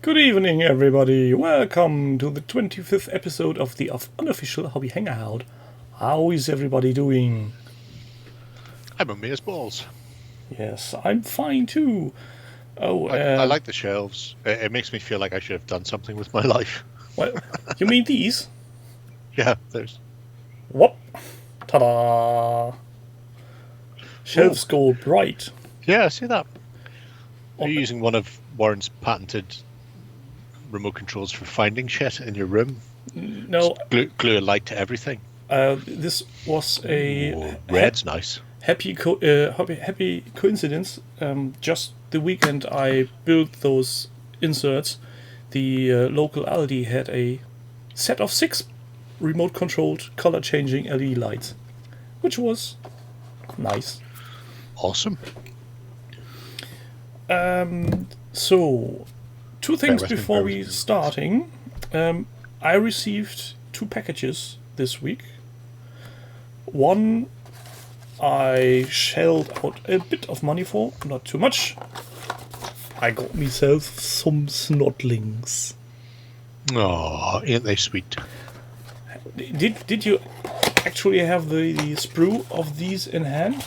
Good evening, everybody. Welcome to the 25th episode of the Unofficial Hobby Hangout. How is everybody doing? I'm amazed as balls. Yes, I'm fine too. I like the shelves. It makes me feel like I should have done something with my life. What? You mean these? Yeah, there's... Whoop! Ta-da! Shelves go bright. Yeah, I see that. Are you using one of Warren's patented remote controls for finding shit in your room? No. Just glue a light to everything. This was a... Ooh, red's nice. Happy coincidence. Just the weekend I built those inserts. The local Aldi had a set of 6 remote-controlled color-changing LED lights, which was nice. Awesome. So, 2 things before we starting. I received 2 packages this week. One I shelled out a bit of money for, not too much. I got myself some snotlings. Oh, ain't they sweet? Did you actually have the sprue of these in hand?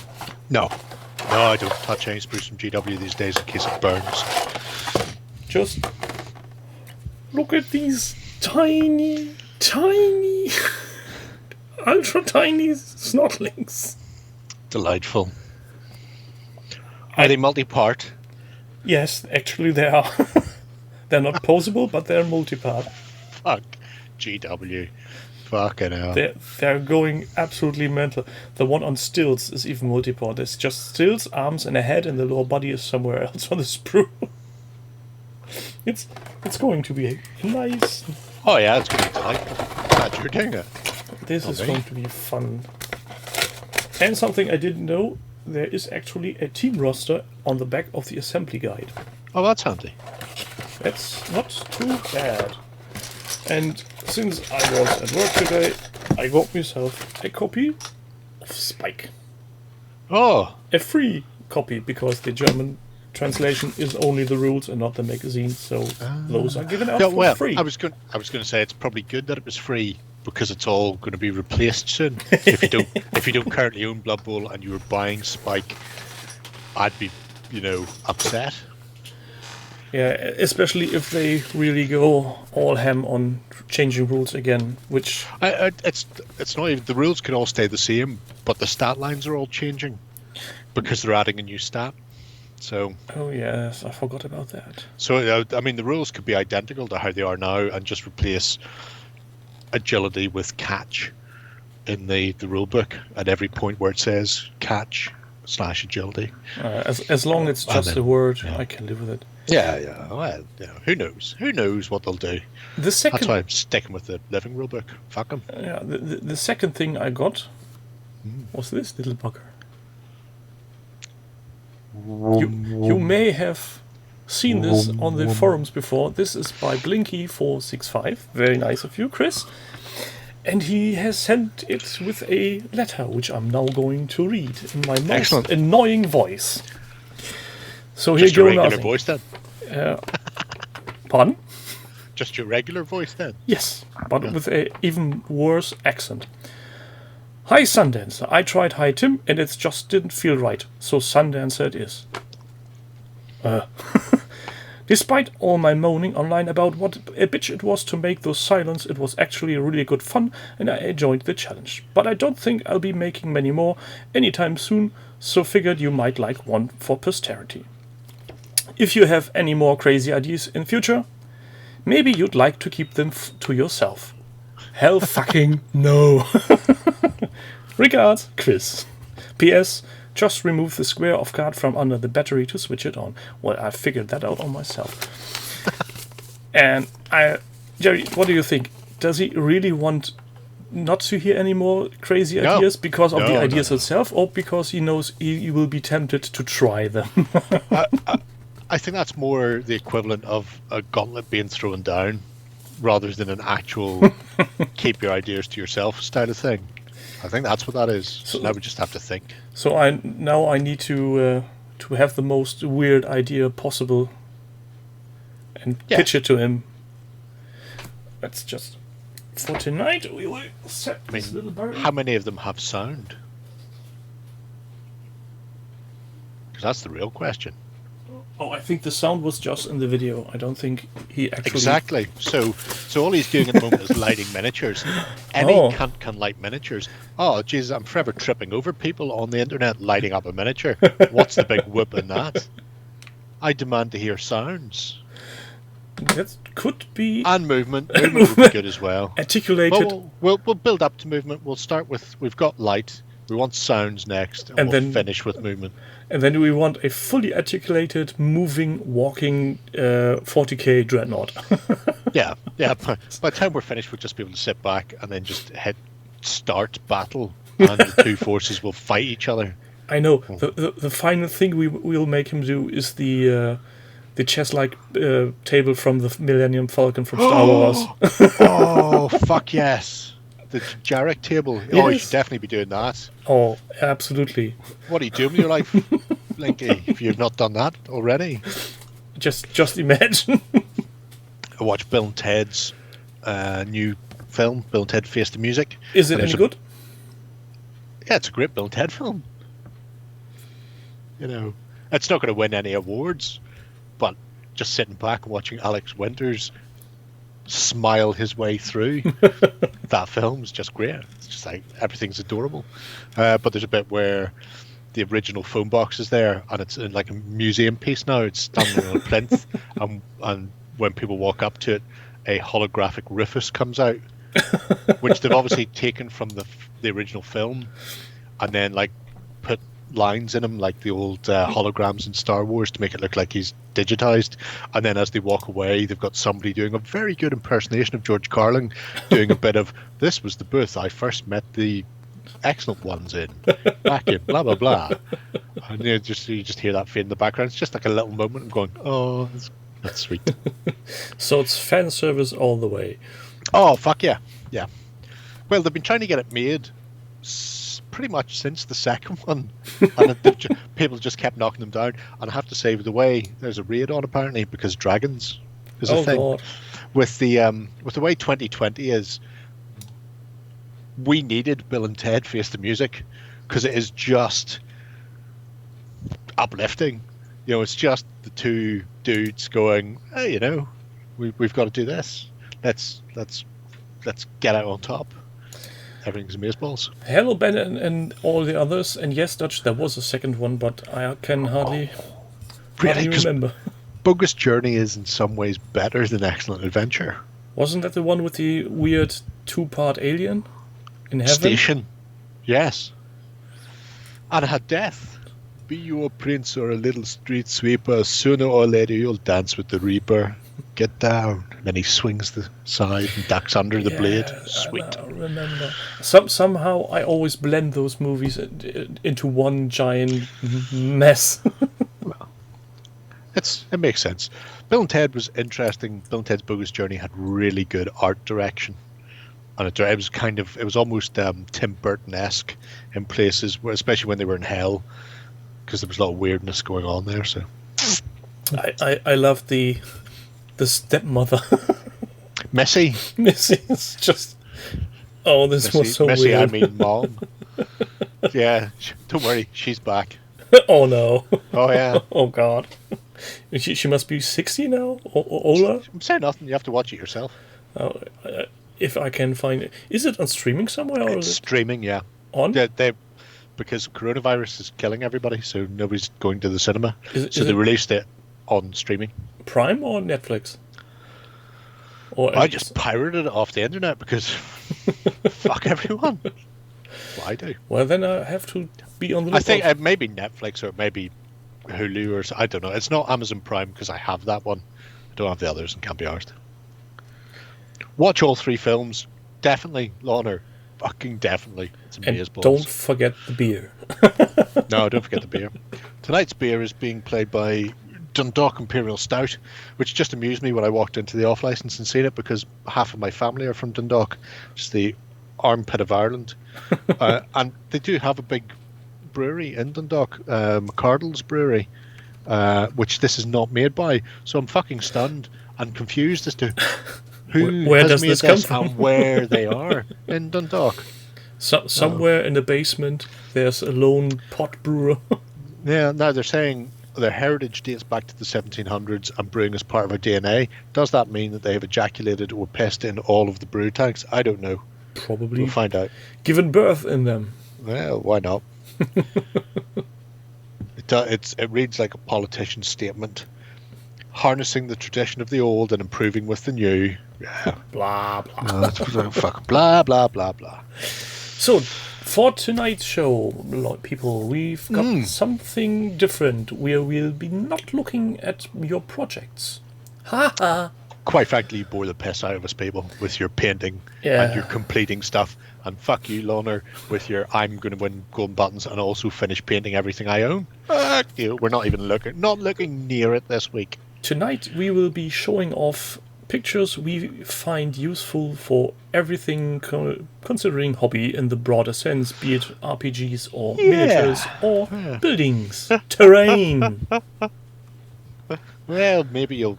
No, I don't touch any spruce from GW these days in case it burns. Just look at these tiny, ultra tiny snotlings. Delightful. Are they multi-part? Yes, actually they are. They're not posable, but they're multi-part. Fuck GW. Fucking hell. They're going absolutely mental. The one on stilts is even multi-part. There's just stilts, arms, and a head, and the lower body is somewhere else on the sprue. It's going to be nice. Oh yeah, it's going to be delightful. Glad you're doing it. This is going to be fun. And something I didn't know, there is actually a team roster on the back of the assembly guide. Oh, that's handy. That's not too bad. And since I was at work today, I got myself a copy of Spike. Oh. A free copy, because the German translation is only the rules and not the magazine, so those are given out for free. I was going to say it's probably good that it was free, because it's all going to be replaced soon. If you don't currently own Blood Bowl and you were buying Spike, I'd be, upset. Yeah, especially if they really go all ham on changing rules again, which... It's not even... The rules can all stay the same, but the stat lines are all changing because they're adding a new stat. So... Oh, yes, I forgot about that. So, the rules could be identical to how they are now and just replace agility with catch in the rule book at every point where it says catch/agility. As long as it's just a word, yeah. I can live with it. Yeah. Well, who knows? Who knows what they'll do? That's why I'm sticking with the living rule book. Fuck them. Yeah. The second thing I got was this little bugger. You may have seen this on the forums before. This is by Blinky465. Very nice of you, Chris. And he has sent it with a letter, which I'm now going to read in my most annoying voice. So just here your regular voice then? Pardon? Just your regular voice then? Yes, but with an even worse accent. Hi Sundancer, I tried Hi Tim and it just didn't feel right, so Sundancer it is. Despite all my moaning online about what a bitch it was to make those silence, it was actually really good fun and I enjoyed the challenge. But I don't think I'll be making many more anytime soon, so figured you might like one for posterity. If you have any more crazy ideas in future, maybe you'd like to keep them to yourself. Hell fucking no. Regards, Chris. P.S. Just remove the square of card from under the battery to switch it on. Well, I figured that out on myself. And Jerry, what do you think? Does he really want not to hear any more crazy ideas because of the ideas itself, or because he knows he will be tempted to try them? I think that's more the equivalent of a gauntlet being thrown down rather than an actual keep your ideas to yourself style of thing. I think that's what that is. So now we just have to think. So I need to have the most weird idea possible and Yeah. pitch it to him. That's just for tonight. We will set this little barrier. How many of them have sound? Because that's the real question. Oh, I think the sound was just in the video. I don't think he actually... Exactly. So all he's doing at the moment is lighting miniatures. Any cunt can light miniatures. Oh, Jesus, I'm forever tripping over people on the internet lighting up a miniature. What's the big whoop in that? I demand to hear sounds. That could be... And movement. Movement would be good as well. Articulated. We'll build up to movement. We'll start with... We've got light. We want sounds next. And we'll finish with movement. And then we want a fully articulated, moving, walking 40k dreadnought. yeah. By the time we're finished, we'll just be able to sit back and then just hit start battle, and the two forces will fight each other. I know. The final thing we'll make him do is the chess-like table from the Millennium Falcon from Star Wars. Oh, fuck yes. The Jarek table. Yes. Oh, you should definitely be doing that. Oh, absolutely. What are you doing with your life, Linky, if you've not done that already? Just imagine. I watched Bill and Ted's new film, Bill and Ted Face the Music. Is it any good? Yeah, it's a great Bill and Ted film. You know, it's not going to win any awards, but just sitting back and watching Alex Winters smile his way through that film is just great. It's just like everything's adorable. But there's a bit where the original phone box is there, and it's in like a museum piece now. It's standing on a plinth, and when people walk up to it, a holographic Rufus comes out, which they've obviously taken from the original film, and then like put lines in him like the old holograms in Star Wars to make it look like he's digitized. And then as they walk away, they've got somebody doing a very good impersonation of George Carlin, doing a bit of, this was the booth I first met the excellent ones in, back in blah blah blah. And you just hear that fade in the background. It's just like a little moment of going, oh, that's sweet. So it's fan service all the way. Oh, fuck yeah. Yeah. Well, they've been trying to get it made pretty much since the second one, and people just kept knocking them down. And I have to say, with the way there's a raid on apparently because dragons is a thing. God. With the way 2020 is, we needed Bill and Ted Face the Music because it is just uplifting. You know, it's just the two dudes going, hey, you know, we've got to do this. Let's get out on top. Everything's amazeballs. Hello, Ben and all the others. And yes, Dutch, there was a second one, but I can hardly remember. Bogus Journey is in some ways better than Excellent Adventure. Wasn't that the one with the weird 2-part alien in heaven? Station. Yes. And it had death. Be you a prince or a little street sweeper, sooner or later you'll dance with the Reaper. Get down. And then he swings the side and ducks under the blade. Sweet. I remember. Somehow I always blend those movies into one giant mess. Well, it makes sense. Bill and Ted was interesting. Bill and Ted's Bogus Journey had really good art direction. And it was almost Tim Burton-esque in places, especially when they were in hell, because there was a lot of weirdness going on there. So I love the stepmother. Missy. It's just... Oh, this Missy, was so Missy, weird. I mean mom. Yeah, don't worry, she's back. Oh no. Oh yeah. Oh god. She must be 60 now? Or older? I'm saying nothing, you have to watch it yourself. Oh, if I can find it. Is it on streaming somewhere? Or It's streaming, yeah. On? Because coronavirus is killing everybody, so nobody's going to the cinema. Is they released it on streaming. Prime or Netflix? Or I just pirated it off the internet because fuck everyone. Well, I do. Well, then I have to be on the lookout. I think it may be Netflix or maybe Hulu or I don't know. It's not Amazon Prime because I have that one. I don't have the others and can't be arsed. Watch all 3 films. Definitely, Lorna. Fucking definitely. It's amazing. And don't forget the beer. No, don't forget the beer. Tonight's beer is being played by Dundalk Imperial Stout, which just amused me when I walked into the off-license and seen it because half of my family are from Dundalk, which is the armpit of Ireland. And they do have a big brewery in Dundalk, McCardle's Brewery, which this is not made by. So I'm fucking stunned. and confused as to who Where has does made this come this from? and where they are in Dundalk. Somewhere in the basement, there's a lone pot brewer. Yeah, now they're saying their heritage dates back to the 1700s and brewing is part of our DNA. Does that mean that they have ejaculated or pissed in all of the brew tanks? I don't know. Probably We'll find out. given birth in them. Well, why not? It reads like a politician's statement. Harnessing the tradition of the old and improving with the new. Yeah. Blah, blah. No, that's fucking blah, blah, blah, blah. So, for tonight's show, people, we've got something different where we'll be not looking at your projects. Ha ha! Quite frankly, you bore the piss out of us people with your painting and your completing stuff. And fuck you, Lorna, with your I'm going to win golden buttons and also finish painting everything I own. Fuck you. We're not even looking near it this week. Tonight we will be showing off pictures we find useful for everything considering hobby in the broader sense, be it RPGs or miniatures or buildings, terrain. Well, maybe you'll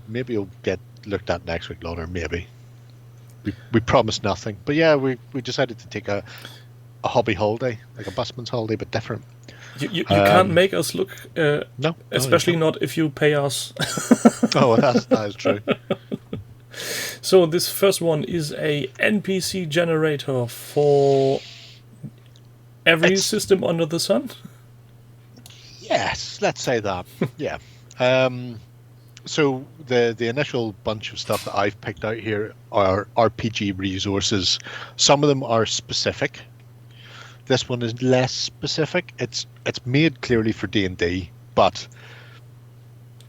get looked at next week, Lorna. Maybe. We promised nothing, but yeah, we decided to take a hobby holiday, like a busman's holiday, but different. You can't make us look, No, especially not if you pay us. Oh, that is true. So this first one is a NPC generator for every system under the sun. Yes, let's say that. Yeah. So the initial bunch of stuff that I've picked out here are RPG resources. Some of them are specific. This one is less specific. It's made clearly for D&D, but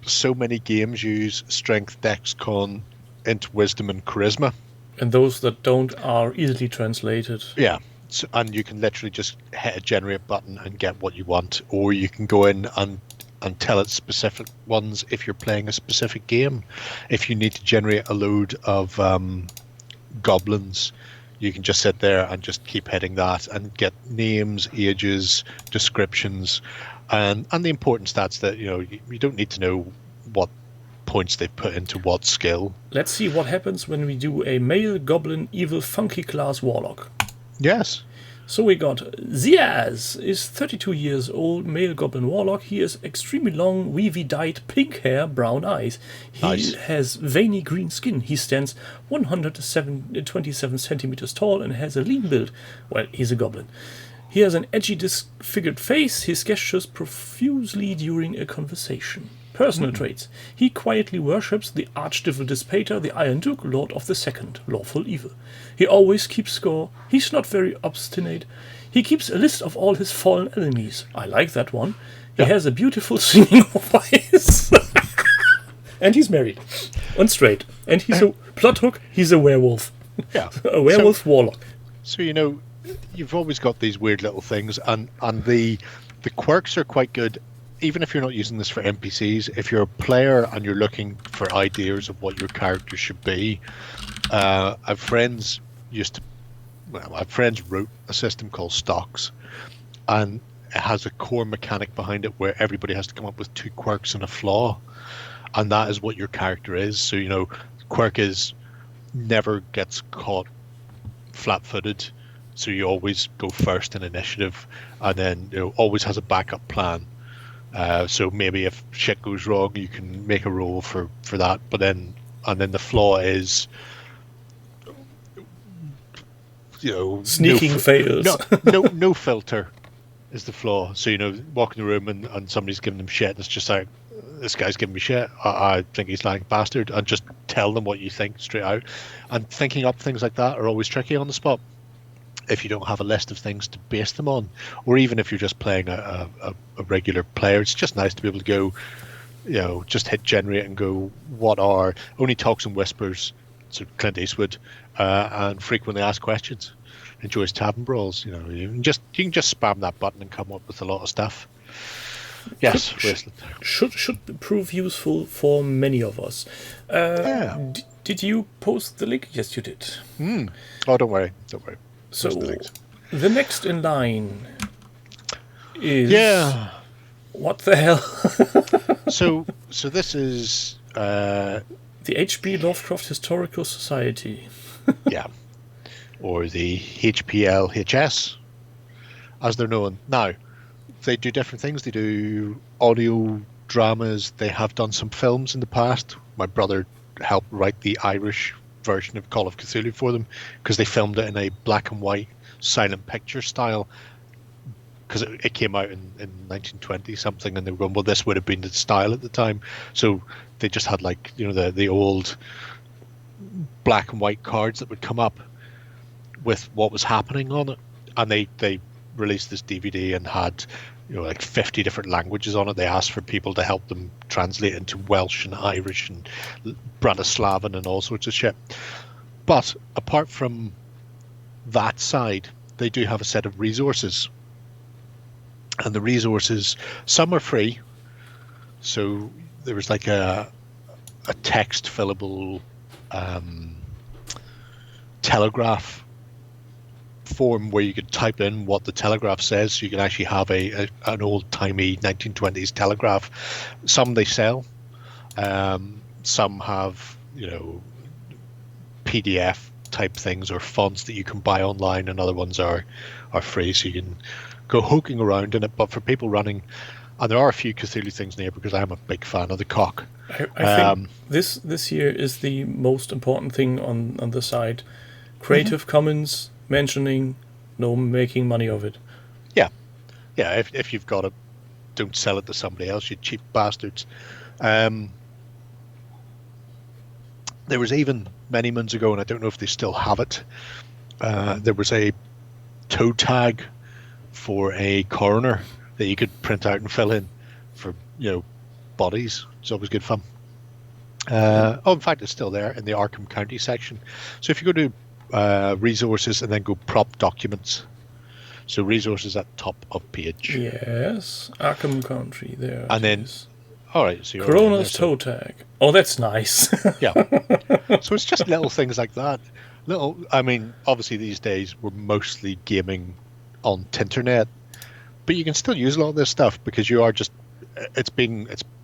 so many games use strength, dex, con, int, wisdom, and charisma. And those that don't are easily translated. Yeah. So, and you can literally just hit a generate button and get what you want, or you can go in and tell it specific ones if you're playing a specific game. If you need to generate a load of goblins, you can just sit there and just keep hitting that and get names, ages, descriptions, and the important stats that you don't need to know what points they've put into what skill. Let's see what happens when we do a male goblin evil funky class warlock. Yes. So we got Ziaz, is 32 years old, male goblin warlock. He has extremely long, weavy dyed pink hair, brown eyes. He has veiny green skin. He stands 127 centimeters tall and has a lean build. Well, he's a goblin. He has an edgy, disfigured face. His gestures profusely during a conversation. Personal traits. He quietly worships the Archdevil Dispater, the Iron Duke, Lord of the Second, Lawful Evil. He always keeps score. He's not very obstinate. He keeps a list of all his fallen enemies. I like that one. He has a beautiful singing voice. And he's married. And straight. And he's a plot hook, he's a werewolf. Yeah. A werewolf warlock. So, you've always got these weird little things, and the quirks are quite good. Even if you're not using this for NPCs, if you're a player and you're looking for ideas of what your character should be, I've friends wrote a system called Stocks, and it has a core mechanic behind it where everybody has to come up with 2 quirks and a flaw, and that is what your character is. So quirk is never gets caught flat-footed, so you always go first in initiative, and then always has a backup plan. So maybe if shit goes wrong, you can make a roll for that. But then the flaw is, sneaking fails. No filter is the flaw. So walk in the room and somebody's giving them shit. It's just like, this guy's giving me shit. I think he's like a bastard, and just tell them what you think straight out. And thinking up things like that are always tricky on the spot if you don't have a list of things to base them on, or even if you're just playing a regular player. It's just nice to be able to go, just hit generate and go, what are only talks and whispers, so Clint Eastwood, and frequently asked questions. Enjoys tavern brawls. You can just spam that button and come up with a lot of stuff. Yes, should prove useful for many of us. Did you post the link? Yes, you did. Oh, don't worry. So the next in line is what the hell? So this is the The H.P. Lovecraft Historical Society. Yeah. Or the HPLHS, as they're known. Now, they do different things. They do audio dramas. They have done some films in the past. My brother helped write the Irish version of Call of Cthulhu for them because they filmed it in a black and white silent picture style because it came out in 1920 something, and they were going, well, this would have been the style at the time. So they just had like, you know, the old black and white cards that would come up with what was happening on it, and they released this DVD and had, you know, like 50 different languages on it. They asked for people to help them translate into Welsh and Irish and Bratislavan and all sorts of shit. But apart from that side, they do have a set of resources, and the resources, some are free. So there was like a text fillable telegraph form where you could type in what the telegraph says, so you can actually have an old-timey 1920s telegraph. Some they sell, some have, you know, PDF type things or fonts that you can buy online, and other ones are free, so you can go hoking around in it. But for people running, and there are a few Cthulhu things near, because I'm a big fan of the cock. I think this year is the most important thing on the site. Creative Commons mentioning no making money of it. Yeah. If you've got it, don't sell it to somebody else, you cheap bastards. There was even many months ago, and I don't know if they still have it, there was a toe tag for a coroner that you could print out and fill in for, you know, bodies. It's always good fun. In fact, it's still there in the Arkham County section. So if you go to resources and then go prop documents, so resources at top of page. Yes, Arkham County there. And then, all right, so you're Coroner's toe tag. Oh, that's nice. Yeah. So it's just little things like that. I mean, obviously these days we're mostly gaming on Tinternet, but you can still use a lot of this stuff because you are just, it's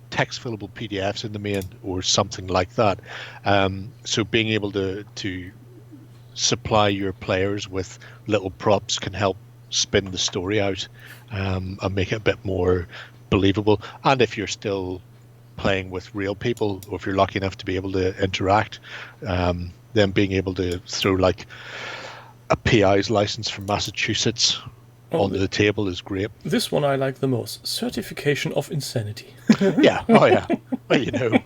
text fillable PDFs in the main or something like that. So being able to supply your players with little props can help spin the story out and make it a bit more believable. And if you're still playing with real people, or if you're lucky enough to be able to interact, then being able to throw like a PI's license from Massachusetts onto the table is great. This one I like the most. Certification of Insanity. Yeah. Oh, yeah. Well, you know,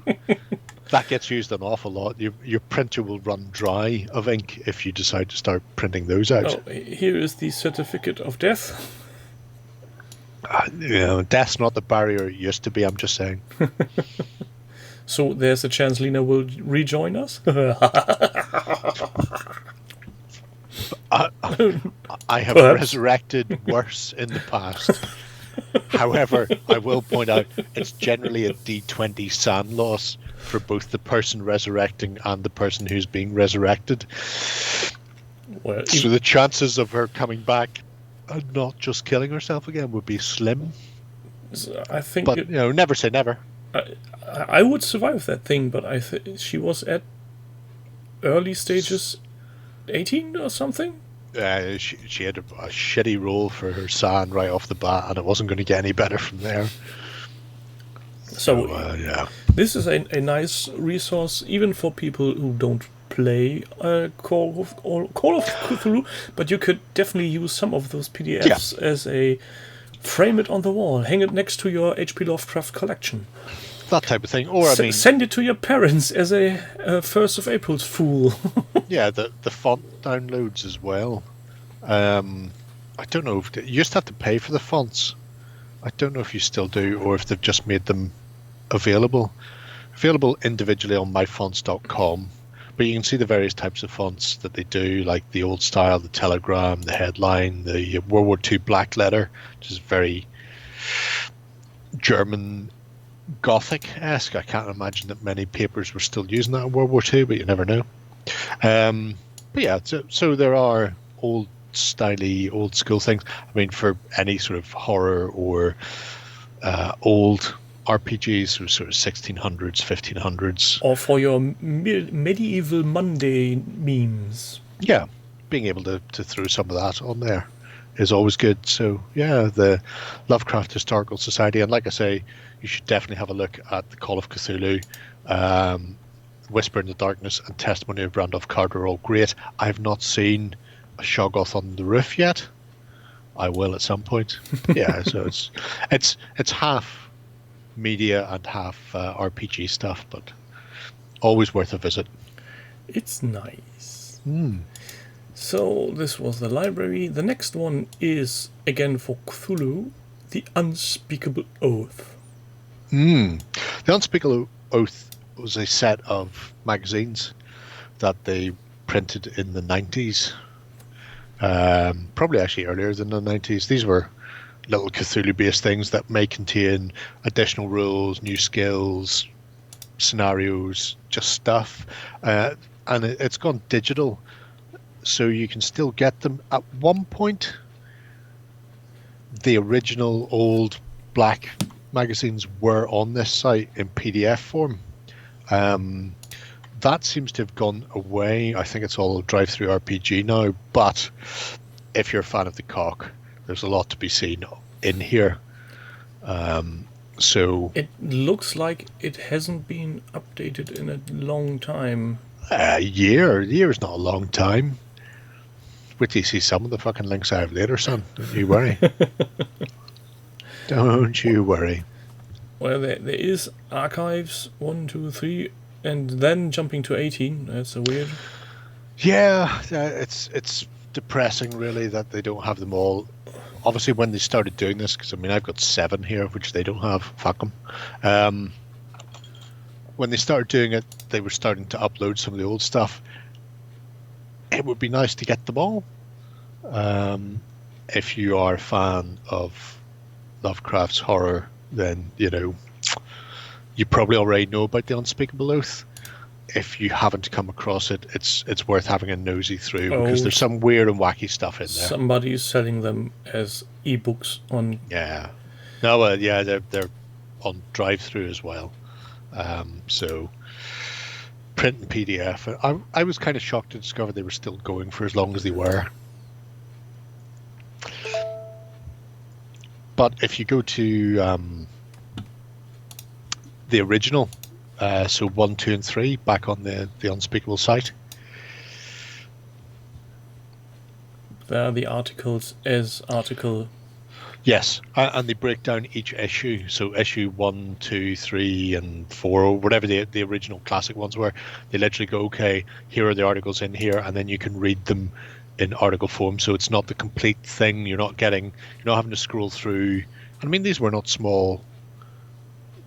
that gets used an awful lot. Your printer will run dry of ink if you decide to start printing those out. Oh, here is the certificate of death. You know, death's not the barrier it used to be, I'm just saying. So there's a chance Lena will rejoin us? I have resurrected worse in the past. However, I will point out it's generally a D20 SAN loss for both the person resurrecting and the person who's being resurrected. Well, so the chances of her coming back and not just killing herself again would be slim. I think, but you know, never say never. I would survive that thing, but she was at early stages 18 or something. She had a shitty roll for her SAN right off the bat, and it wasn't going to get any better from there. So yeah, this is a nice resource even for people who don't play Call of Cthulhu, but you could definitely use some of those PDFs as a frame it on the wall, hang it next to your H.P. Lovecraft collection. That type of thing. Or send it to your parents as a 1st of April's fool. Yeah, the font downloads as well. I don't know if you used to have to pay for the fonts. I don't know if you still do, or if they've just made them available individually on myfonts.com. But you can see the various types of fonts that they do, like the old style, the telegram, the headline, the World War II black letter, which is very German Gothic-esque. I can't imagine that many papers were still using that in World War II, but you never know. But yeah, so there are old school things. I mean, for any sort of horror or old RPGs, sort of 1600s, 1500s. Or for your medieval Monday memes. Yeah, being able to throw some of that on there is always good. So yeah, the Lovecraft Historical Society, and like I say, you should definitely have a look at the Call of Cthulhu, Whisper in the Darkness, and Testimony of Randolph Carter are all great. I've not seen a Shoggoth on the Roof yet. I will at some point. Yeah, so it's half media and half RPG stuff, but always worth a visit. It's nice. So this was the library. The next one is, again for Cthulhu, The Unspeakable Oath. The Unspeakable Oath was a set of magazines that they printed in the 90s. Probably actually earlier than the 90s. These were little Cthulhu-based things that may contain additional rules, new skills, scenarios, just stuff. And it's gone digital, so you can still get them. At one point, the original old black magazines were on this site in PDF form. That seems to have gone away. I think it's all drive-through RPG now, but if you're a fan of the cock, there's a lot to be seen in here. So it looks like it hasn't been updated in a long time. A year is not a long time. Wait till you see some of the fucking links I have later, son. Don't you worry. Don't you worry. Well, there is archives 1, 2, 3, and then jumping to 18. That's a weird. Yeah, it's depressing, really, that they don't have them all. Obviously, when they started doing this, because I mean, I've got 7 here, which they don't have. Fuck them. When they started doing it, they were starting to upload some of the old stuff. It would be nice to get them all. If you are a fan of Lovecraft's horror, then you probably already know about the Unspeakable Oath. If you haven't come across it, it's worth having a nosy through, because there's some weird and wacky stuff in there. Somebody is selling them as ebooks on. Yeah, no, yeah, they're on drive-through as well. So print and PDF. I was kind of shocked to discover they were still going for as long as they were. But if you go to the original, so 1, 2, and 3, back on the Unspeakable site. There are the articles as article. Yes, and they break down each issue. So issue 1, 2, 3, and 4, or whatever the original classic ones were. They literally go, okay, here are the articles in here, and then you can read them in article form. So it's not the complete thing. You're not having to scroll through. I mean, these were not small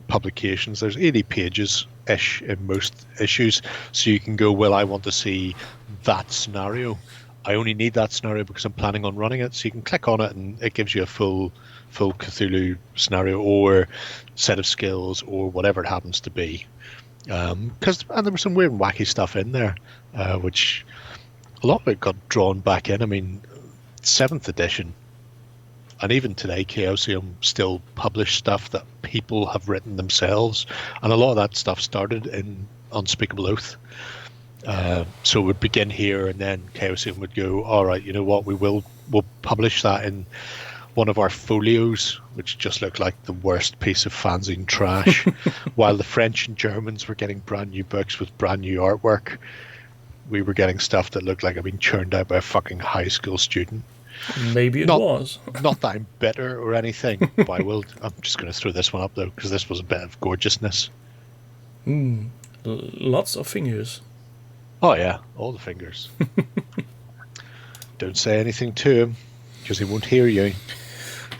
publications. There's 80 pages ish in most issues, so you can go, well, I want to see that scenario. I only need that scenario because I'm planning on running it. So you can click on it and it gives you a full Cthulhu scenario or set of skills or whatever it happens to be. And there was some weird and wacky stuff in there, which a lot of it got drawn back in. I mean, 7th edition, and even today, Chaosium still publish stuff that people have written themselves, and a lot of that stuff started in Unspeakable Oath. So it would begin here, and then Chaosium would go, all right, you know what, we'll publish that in one of our folios, which just looked like the worst piece of fanzine trash, while the French and Germans were getting brand new books with brand new artwork. We were getting stuff that looked like it had been churned out by a fucking high school student. Maybe it was. Not that I'm bitter or anything, but I'm just going to throw this one up, though, because this was a bit of gorgeousness. Lots of fingers. Oh, yeah, all the fingers. Don't say anything to him, because he won't hear you.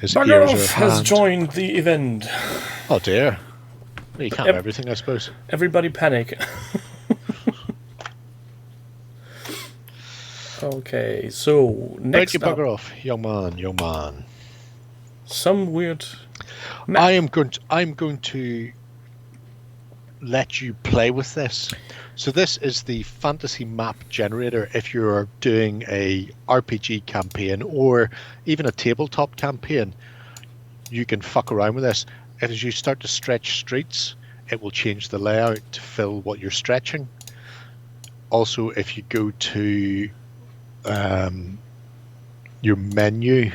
His ears are Buggeroff has joined the event. Oh, dear. Well, you can't have everything, I suppose. Everybody panic. Okay, so next up, bugger off, young man. Some weird map. I'm going to let you play with this. So this is the fantasy map generator if you're doing a RPG campaign or even a tabletop campaign. You can fuck around with this. as you start to stretch streets, it will change the layout to fill what you're stretching. Also, if you go to your menu,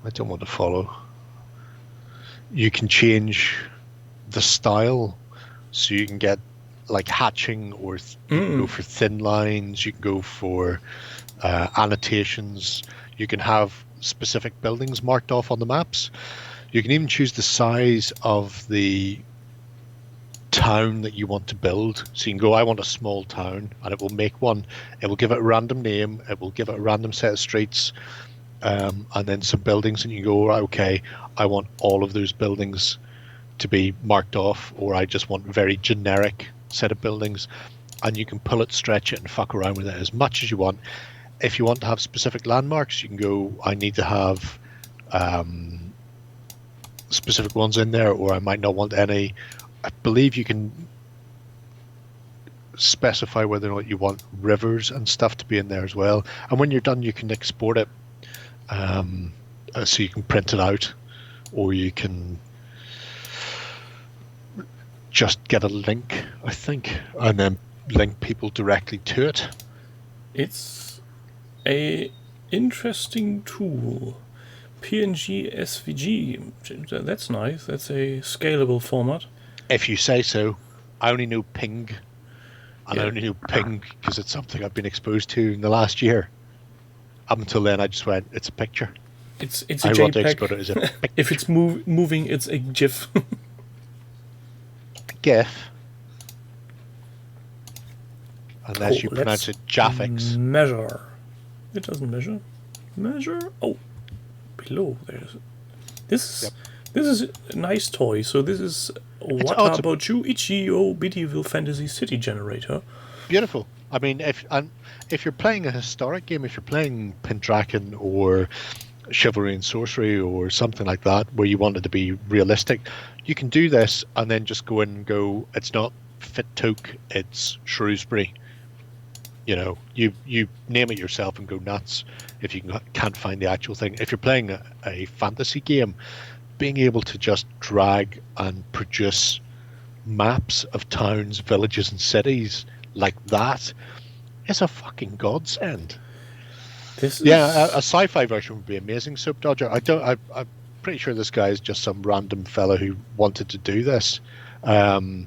I don't want to follow. You can change the style, so you can get like hatching, or you can go for thin lines. You can go for annotations. You can have specific buildings marked off on the maps. You can even choose the size of the town that you want to build. So you can go, I want a small town, and it will make one. It will give it a random name. It will give it a random set of streets, and then some buildings. And you go, right, okay, I want all of those buildings to be marked off, or I just want very generic set of buildings. And you can pull it, stretch it, and fuck around with it as much as you want. If you want to have specific landmarks, you can go, I need to have specific ones in there, or I might not want any. I believe you can specify whether or not you want rivers and stuff to be in there as well. And when you're done, you can export it, so you can print it out, or you can just get a link, I think, and then link people directly to it. It's a interesting tool. PNG SVG, that's nice. That's a scalable format. If you say so. I only know Ping, and I only know Ping because it's something I've been exposed to in the last year. Up until then, I just went, it's a picture. It's a JPEG. It as a picture. If it's moving, it's a GIF. GIF. Unless you pronounce it Jafix. Measure. It doesn't measure. Measure. Oh, below there's. This is a nice toy. So this is What About You, Ichio Medieval Fantasy City Generator. Beautiful. I mean, if you're playing a historic game, if you're playing Pendragon or Chivalry and Sorcery or something like that, where you want it to be realistic, you can do this and then just go in and go, it's not Fittoke, it's Shrewsbury. You know, you name it yourself and go nuts if you can't find the actual thing. If you're playing a fantasy game, being able to just drag and produce maps of towns, villages, and cities like that is a fucking godsend. A sci-fi version would be amazing. Soap Dodger. I'm pretty sure this guy is just some random fella who wanted to do this, and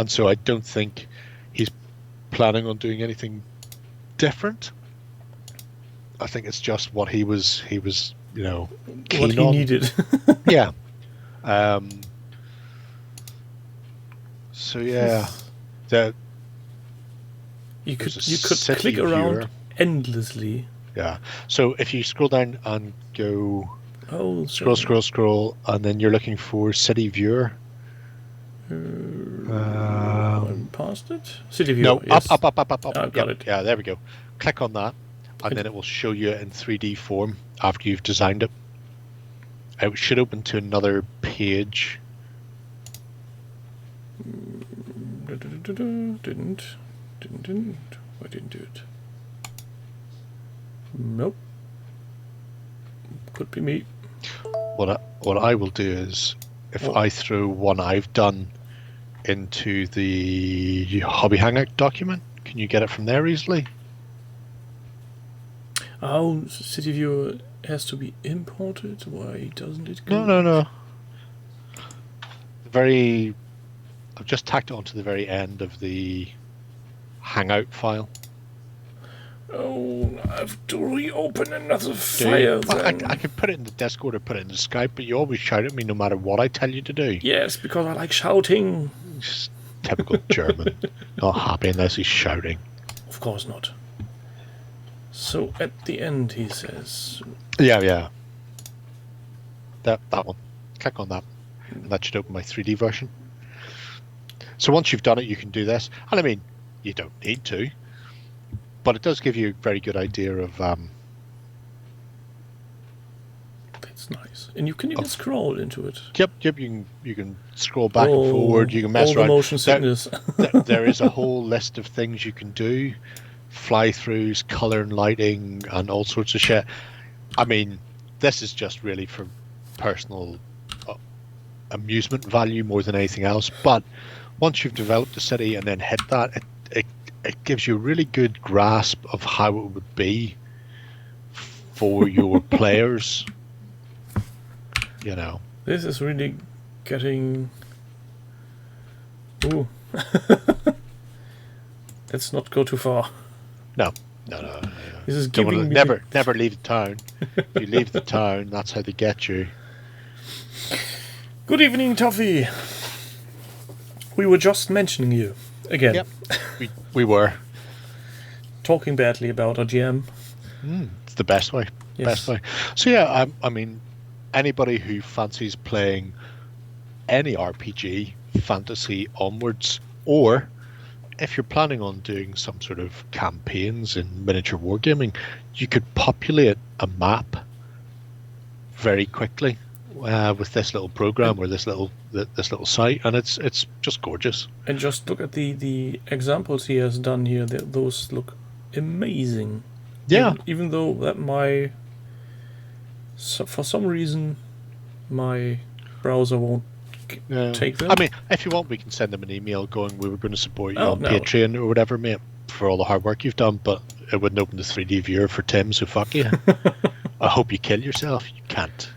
so I don't think he's planning on doing anything different. I think it's just what he was keen what he on. needed. Yeah. So yeah, you could click around endlessly. Yeah. So if you scroll down and go, scroll, and then you're looking for City Viewer. I'm past it. City Viewer. No, yes. up. Got it. Yeah, there we go. Click on that, and then it will show you in 3D form after you've designed it. It should open to another page. Didn't. I didn't do it. Nope. Could be me. What I will do is, if I throw one I've done into the Hobby Hangout document, can you get it from there easily? Oh, City Viewer has to be imported. Why doesn't it go? No. I've just tacked it onto the very end of the Hangout file. Oh, I have to reopen another file. I could put it in the Discord or put it in the Skype, but you always shout at me no matter what I tell you to do. Yes, because I like shouting. Just typical German. Not happy unless he's shouting. Of course not. So at the end he says... Yeah. That one. Click on that. And that should open my 3D version. So once you've done it, you can do this. And I mean, you don't need to. But it does give you a very good idea of... That's nice. And you can even scroll into it. Yep. You can scroll back and forward. You can mess around. Motion sickness. There is a whole list of things you can do. Fly-throughs, color and lighting, and all sorts of shit. I mean, this is just really for personal amusement value more than anything else. But once you've developed the city and then hit that, it gives you a really good grasp of how it would be for your players. You know, this is really getting. Ooh. Let's not go too far. No. This is giving me... Never leave the town. If you leave the town, that's how they get you. Good evening, Toffee. We were just mentioning you again. Yep, we were talking badly about our GM. It's the best way. Yes. Best way. So yeah, I mean, anybody who fancies playing any RPG, fantasy onwards, or if you're planning on doing some sort of campaigns in miniature wargaming, you could populate a map very quickly with this little program or this little site, and it's just gorgeous. And just look at the examples he has done here. Those look amazing. Yeah. Even though that for some reason my browser won't take them. I mean, if you want, we can send them an email going, we were going to support you on Patreon or whatever, mate, for all the hard work you've done, but it wouldn't open the 3D viewer for Tim, so fuck you. I hope you kill yourself. You can't.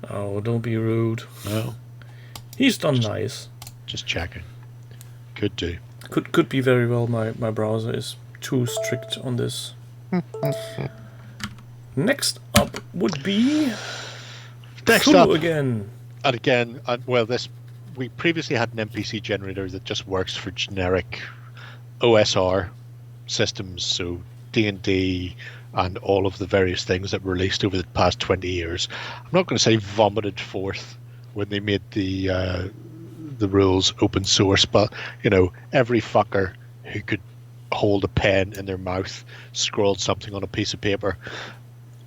Oh, don't be rude. No. He's done nice. Just checking. Could do. Could be very well my browser is too strict on this. Next up would be Cthulhu again. And again, we previously had an NPC generator that just works for generic OSR systems, so D&D and all of the various things that were released over the past 20 years. I'm not going to say vomited forth when they made the rules open source, but you know, every fucker who could hold a pen in their mouth scrawled something on a piece of paper.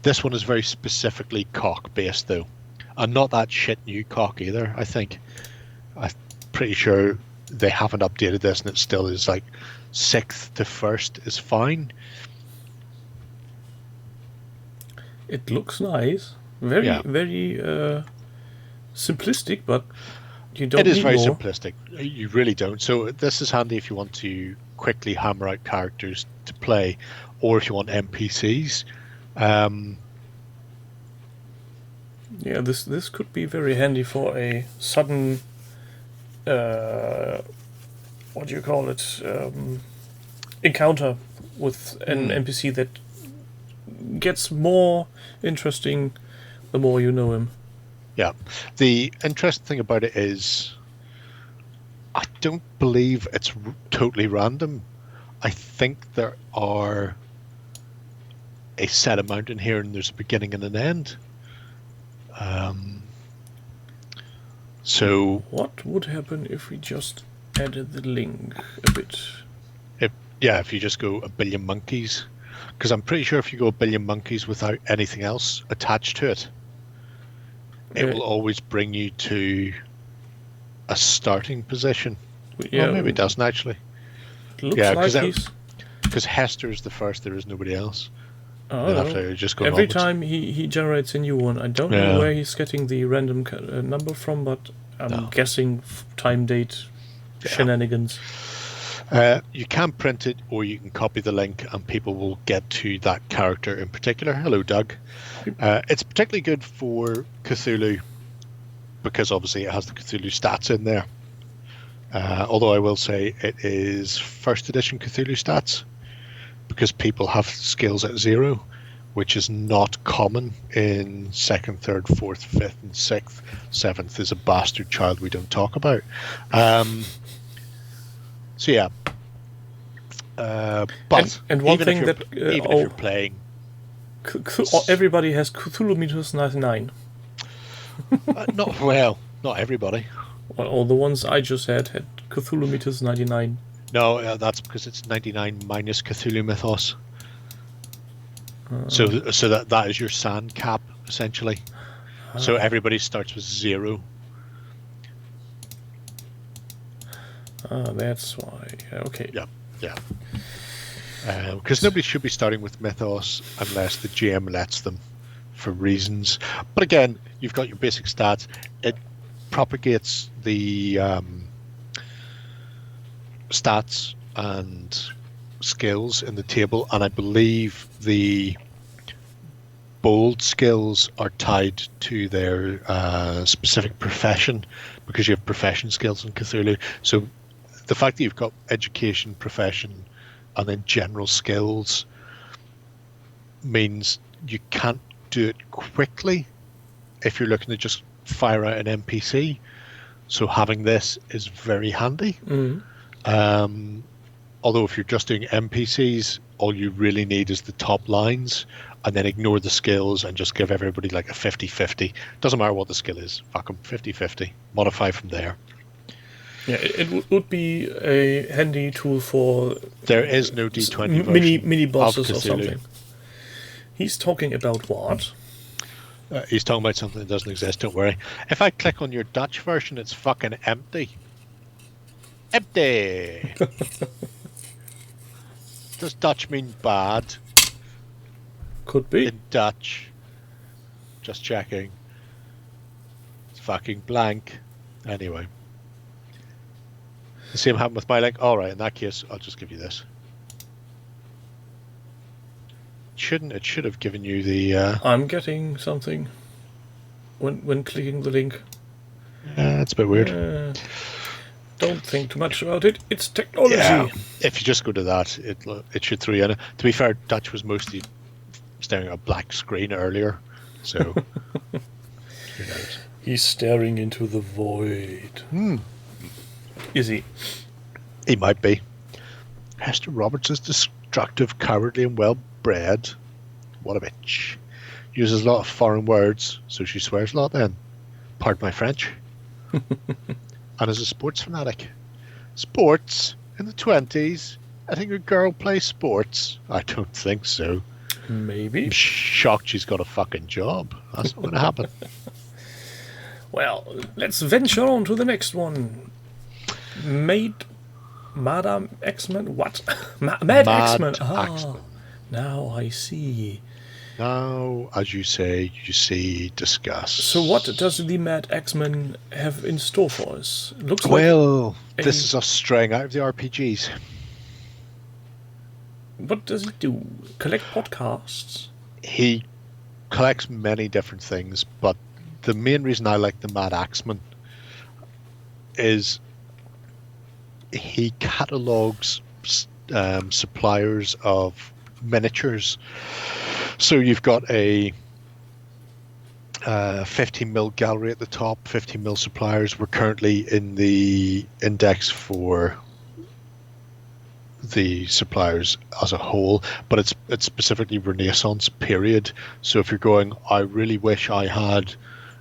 This one is very specifically cock based though, and not that shit new cock either. I think I'm pretty sure they haven't updated this and it still is like 6th to 1st is fine. It looks nice, very simplistic, but you don't. It is very more. simplistic. You really don't. So this is handy if you want to quickly hammer out characters to play, or if you want NPCs. Yeah, this could be very handy for a sudden, what do you call it, encounter with an NPC that gets more interesting the more you know him. Yeah. The interesting thing about it is I don't believe it's totally random. I think there are a set amount in here and there's a beginning and an end. So what would happen if we just added the link a bit? If you just go a billion monkeys, because I'm pretty sure if you go a billion monkeys without anything else attached to it, it will always bring you to a starting position. Yeah, well, maybe it doesn't actually. It looks like because Hester's the first, there is nobody else. Oh, just go every time he generates a new one. I don't know where he's getting the random number from, but I'm guessing time, date, shenanigans. You can print it or you can copy the link and people will get to that character in particular. Hello, Doug. It's particularly good for Cthulhu because obviously it has the Cthulhu stats in there. Although I will say it is 1st edition Cthulhu stats because people have skills at 0, which is not common in 2nd, 3rd, 4th, 5th, and 6th. 7th is a bastard child we don't talk about. So yeah, but and one thing if you're playing, everybody has Cthulhu Mythos 99. Not everybody. Well, all the ones I just had Cthulhu Mythos 99. No, that's because it's 99 minus Cthulhu Mythos. So that is your sand cap essentially. So everybody starts with 0. That's why. Okay. Yeah. Because nobody should be starting with Mythos unless the GM lets them, for reasons. But again, you've got your basic stats. It propagates the stats and skills in the table, and I believe the bold skills are tied to their specific profession, because you have profession skills in Cthulhu. So the fact that you've got education, profession, and then general skills means you can't do it quickly if you're looking to just fire out an NPC. So having this is very handy. Although if you're just doing NPCs, all you really need is the top lines, and then ignore the skills and just give everybody like a 50-50. Doesn't matter what the skill is. Fuck them, 50-50. Modify from there. Yeah, it would be a handy tool for... There is no D20 version mini bosses of or something. He's talking about what? He's talking about something that doesn't exist, don't worry. If I click on your Dutch version, it's fucking empty. Empty! Does Dutch mean bad? Could be. In Dutch. Just checking. It's fucking blank. Anyway. The same happened with my link. Alright, in that case, I'll just give you this. It should have given you the... I'm getting something when clicking the link. It's a bit weird. Don't think too much about it. It's technology. Yeah, if you just go to that, it should throw you in. To be fair, Dutch was mostly staring at a black screen earlier, so who knows? He's staring into the void. Is he? He might be. Hester Roberts is destructive, cowardly, and well-bred. What a bitch. Uses a lot of foreign words, so she swears a lot then. Pardon my French. And is a sports fanatic. Sports? In the 20s? I think a girl plays sports. I don't think so. Maybe. I'm shocked she's got a fucking job. That's not going to happen. Well, let's venture on to the next one. Madam X-Men? What? Mad X-Men. X-Men. Now I see. Now, as you say, you see disgust. So what does the Mad X-Men have in store for us? Looks well, this is us straying out of the RPGs. What does he do? Collect podcasts? He collects many different things, but the main reason I like the Mad Axeman is he catalogues suppliers of miniatures. So you've got a 15mm gallery at the top, 15mm suppliers. We're currently in the index for the suppliers as a whole, but it's specifically Renaissance period. So if you're going, I really wish I had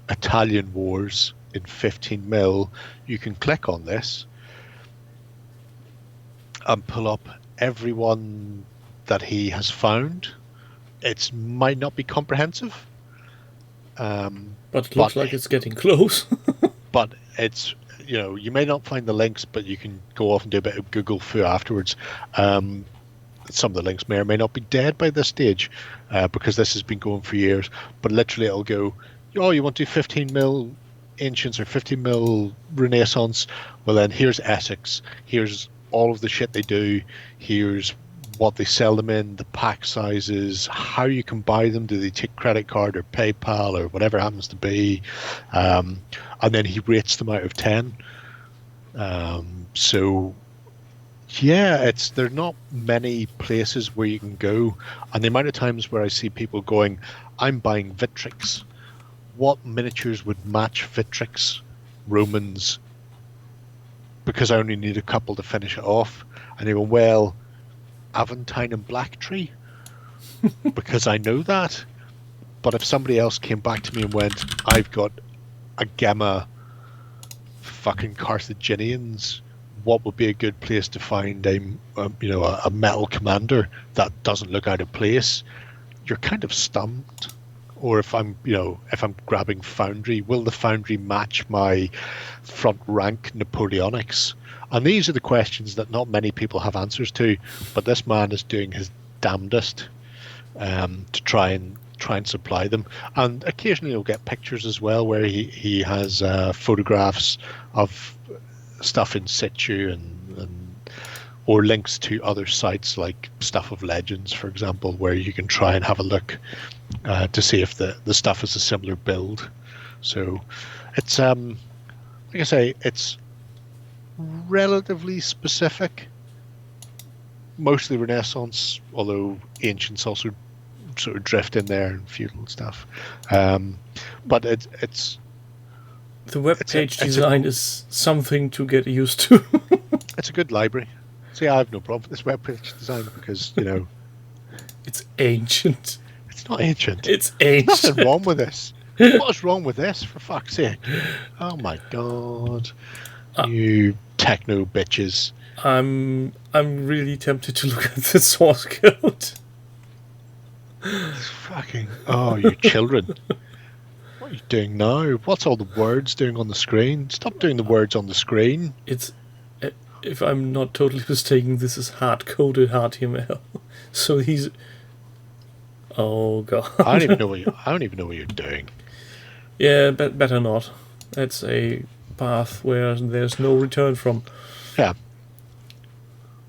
Italian Wars in 15mm, you can click on this and pull up everyone that he has found. It might not be comprehensive, but it looks like it's getting close. But it's, you may not find the links, but you can go off and do a bit of Google foo afterwards. Some of the links may or may not be dead by this stage, because this has been going for years. But literally, it'll go, oh, you want to do 15mm Ancients or 15mm Renaissance? Well, then here's Essex. Here's all of the shit they do. Here's what they sell them in, the pack sizes, how you can buy them. Do they take credit card or PayPal or whatever it happens to be? And then he rates them out of 10. So yeah, there are not many places where you can go. And the amount of times where I see people going, I'm buying Victrix. What miniatures would match Victrix Romans? Because I only need a couple to finish it off. And they go, well, Aventine and Blacktree, because I know that. But if somebody else came back to me and went, I've got a Gamma fucking Carthaginians, what would be a good place to find a metal commander that doesn't look out of place? You're kind of stumped. Or if I'm grabbing Foundry, will the Foundry match my front rank Napoleonics? And these are the questions that not many people have answers to, but this man is doing his damnedest to try and try and supply them. And occasionally you'll get pictures as well where he has photographs of stuff in situ and or links to other sites like Stuff of Legends, for example, where you can try and have a look to see if the stuff is a similar build. So it's like I say, it's relatively specific, mostly Renaissance, although ancients also sort of drift in there and feudal stuff. But it's the web page design is something to get used to. It's a good library. See, I have no problem with this web page design because, you know, it's ancient. It's not ancient. It's ancient. There's nothing wrong with this. What is wrong with this, for fuck's sake? Oh my god. You techno bitches. I'm really tempted to look at the source code. Fucking, oh, you children. What are you doing now? What's all the words doing on the screen? Stop doing the words on the screen. It's, if I'm not totally mistaken, this is hard-coded HTML. So he's... Oh god. I don't even know what you're doing. Yeah, better not. That's a path where there's no return from. Yeah.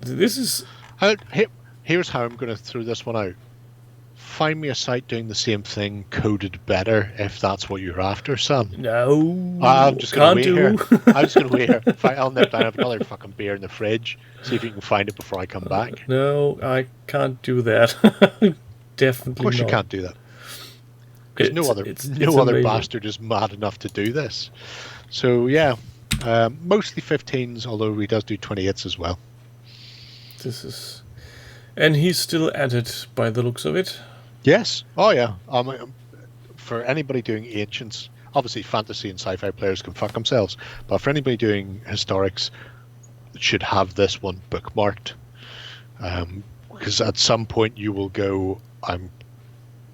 This is... Here's how I'm going to throw this one out. Find me a site doing the same thing, coded better, if that's what you're after, son. No, I'm just going to wait here. I'm just going to wait here. I'll nip down, have another fucking beer in the fridge, see if you can find it before I come back. No, I can't do that. Definitely not. Of course you can't do that. Because no other bastard is mad enough to do this. So, yeah, mostly 15s, although he does do 28s as well. This is... And he's still at it, by the looks of it. Yes. Oh, yeah. For anybody doing ancients, obviously fantasy and sci-fi players can fuck themselves, but for anybody doing historics, should have this one bookmarked. Because at some point you will go, I'm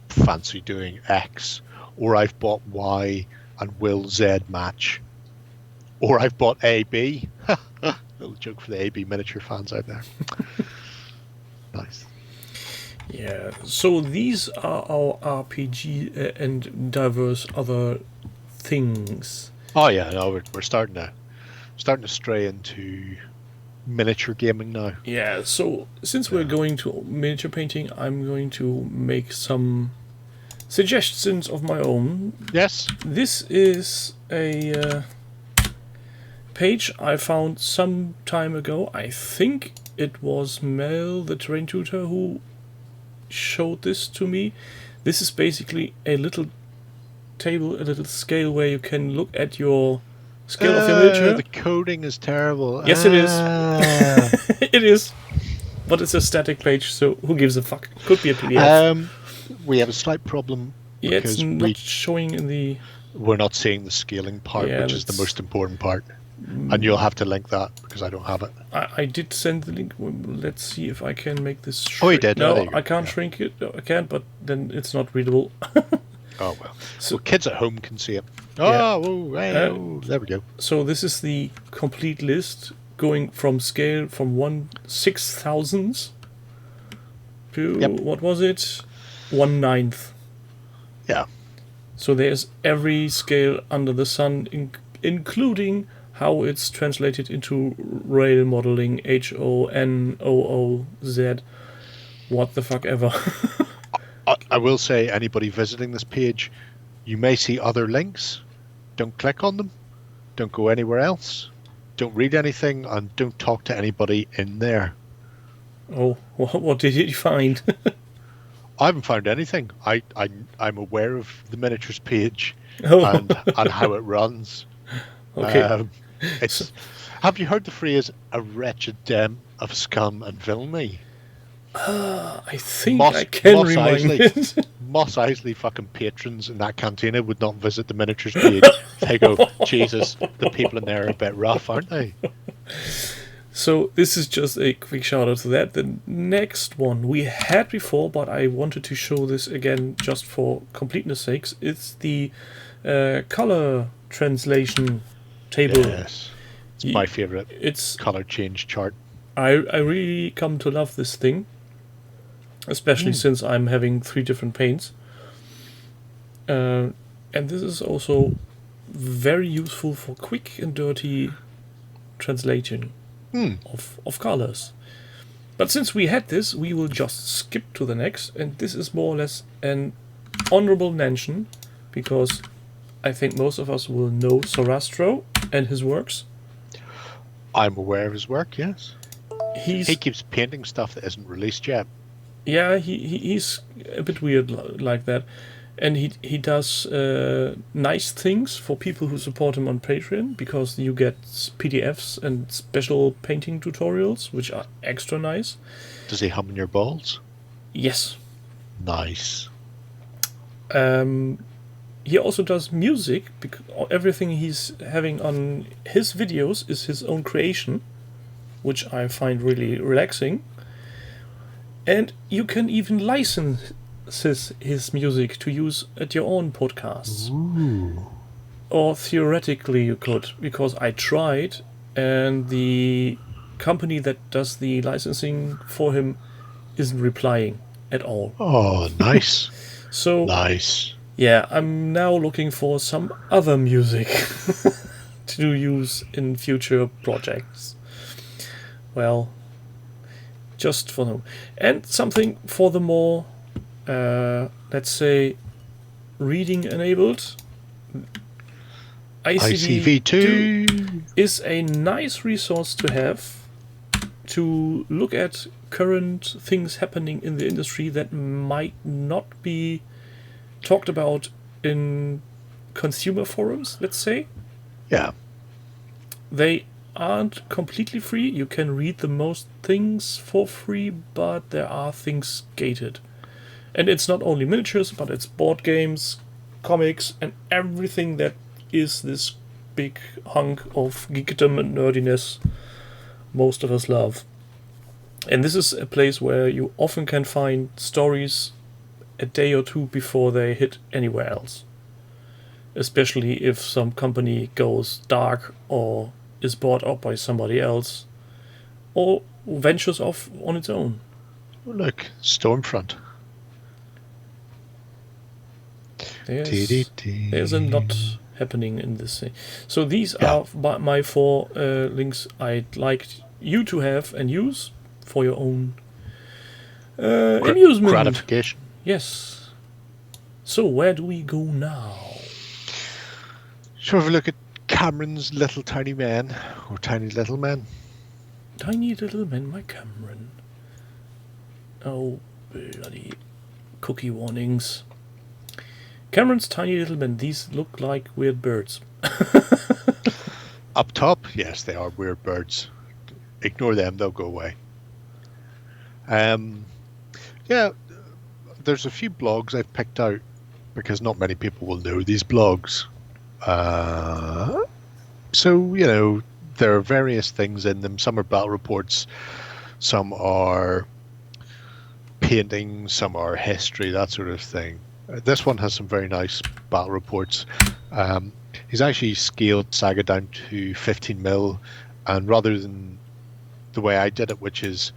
fancy doing X, or I've bought Y and will Z match, or I've bought AB. Little joke for the AB miniature fans out there. Nice. Yeah, so these are our RPG and diverse other things. Oh yeah, no, we're starting to stray into miniature gaming now. Yeah, so since we're going to miniature painting, I'm going to make some suggestions of my own. Yes. This is a page I found some time ago. I think it was Mel, the terrain tutor, who showed this to me. This is basically a little table, a little scale where you can look at your scale of your miniature. The coding is terrible. Yes, it is. It is. But it's a static page, so who gives a fuck? Could be a PDF. We have a slight problem. Yeah, it's not showing in the... We're not seeing the scaling part, which is the most important part. And you'll have to link that because I don't have it. I did send the link. Let's see if I can make this shrink. Oh, you did? No, I can't shrink it. I can't, but then it's not readable. Oh, well. So kids at home can see it. Oh, yeah. There we go. So this is the complete list going from scale from 1/6000 to, what was it? 1/9. Yeah. So there's every scale under the sun, including how it's translated into rail modeling, HONOOZ, what the fuck ever. I will say, anybody visiting this page, you may see other links. Don't click on them. Don't go anywhere else. Don't read anything, and don't talk to anybody in there. Oh, what did you find? I haven't found anything. I'm aware of the miniatures page Oh. and how it runs. Okay. Have you heard the phrase "a wretched den of scum and villainy"? I think I can remind it. Moss Eisley fucking patrons in that cantina would not visit the miniatures page. They go, Jesus, the people in there are a bit rough, aren't they? So this is just a quick shout out to that. The next one we had before, but I wanted to show this again just for completeness sakes. It's the color translation table. Yes, it's my favorite. It's color change chart. I really come to love this thing, especially since I'm having 3 different paints. And this is also very useful for quick and dirty translation of colors. But since we had this, we will just skip to the next, and this is more or less an honorable mention, because I think most of us will know Sorastro and his works. I'm aware of his work, yes. He keeps painting stuff that isn't released yet. Yeah, he's a bit weird like that. And he does nice things for people who support him on Patreon, because you get PDFs and special painting tutorials, which are extra nice. Does he hum in your balls? Yes. Nice. He also does music, because everything he's having on his videos is his own creation, which I find really relaxing. And you can even license his music to use at your own podcasts. Ooh. Or theoretically you could, because I tried, and the company that does the licensing for him isn't replying at all. Oh, nice. So nice. Yeah, I'm now looking for some other music to use in future projects. Well, just for now. And something for the more, let's say, reading enabled. ICV2 is a nice resource to have to look at current things happening in the industry that might not be talked about in consumer forums, let's say. Yeah. They aren't completely free. You can read the most things for free, but there are things gated. And it's not only miniatures, but it's board games, comics, and everything that is this big hunk of geekdom and nerdiness most of us love. And this is a place where you often can find stories a day or two before they hit anywhere else. Especially if some company goes dark or is bought up by somebody else or ventures off on its own. Oh, look, Stormfront. There's a lot happening in this thing. So these are my 4 links I'd like you to have and use for your own amusement. Gratification. Yes. So where do we go now? Shall we have a look at Cameron's Little Tiny Men, or Tiny Little Men? Tiny Little Men by Cameron. Oh, bloody cookie warnings. Cameron's Tiny Little Men. These look like weird birds. Up top, yes, they are weird birds. Ignore them, they'll go away. Yeah, there's a few blogs I've picked out because not many people will know these blogs. So, you know, there are various things in them. Some are battle reports, some are painting, some are history, that sort of thing. This one has some very nice battle reports. He's actually scaled Saga down to 15mm, and rather than the way I did it, which is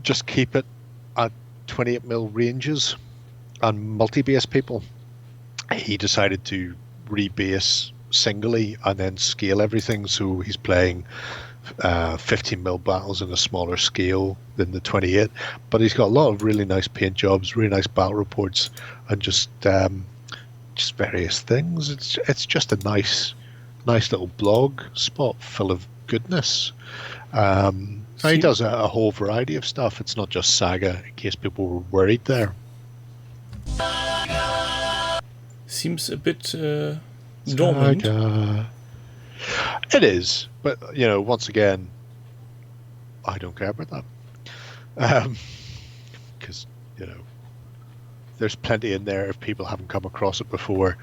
just keep it at 28mm ranges and multi-base people, he decided to rebase singly and then scale everything, so he's playing 15mm battles in a smaller scale than the 28, but he's got a lot of really nice paint jobs, really nice battle reports, and just various things. It's just a nice little blog spot full of goodness. He does a whole variety of stuff. It's not just Saga, in case people were worried there. Seems a bit dormant. Saga. It is, but you know, once again, I don't care about that, because you know, there's plenty in there. If people haven't come across it before,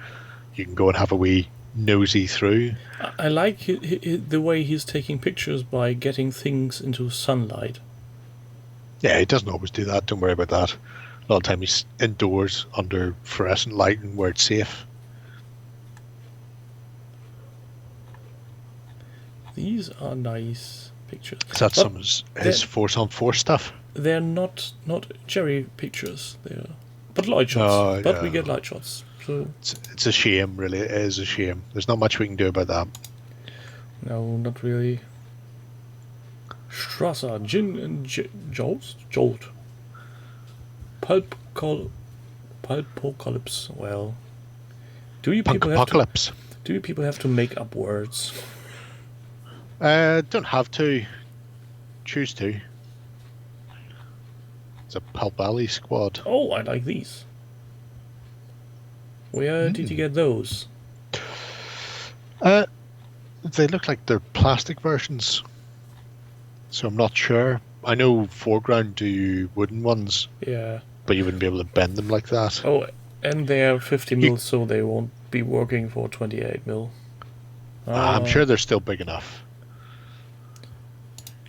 you can go and have a wee nosy through. I like the way he's taking pictures by getting things into sunlight. Yeah, he doesn't always do that. Don't worry about that. A lot of time he's indoors under fluorescent lighting where it's safe. These are nice pictures. Is that some his force on force stuff? They're not cherry pictures. They're But light shots. Oh, But yeah. we get light shots. So It's a shame, really. It is a shame. There's not much we can do about that. no, not really. Strasser, Gin and Jolt. Pulpocalypse. Well, do you people have to make up words? Don't have to. Choose to. It's a Pulp Alley squad. Oh, I like these. Where did you get those? They look like they're plastic versions, so I'm not sure. I know Foreground do wooden ones, Yeah. but you wouldn't be able to bend them like that. Oh, and they're 50 mil, so they won't be working for 28 mil. I'm sure they're still big enough.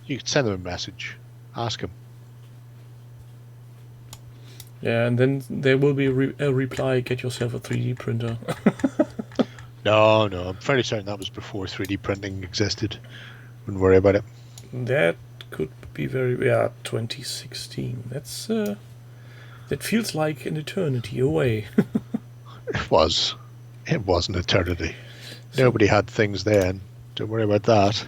You could send them a message, ask them. Yeah, and then there will be a reply, get yourself a 3D printer. No, I'm fairly certain that was before 3D printing existed. Wouldn't worry about it. That could be 2016. That's that feels like an eternity away. It was an eternity. Nobody had things then. Don't worry about that.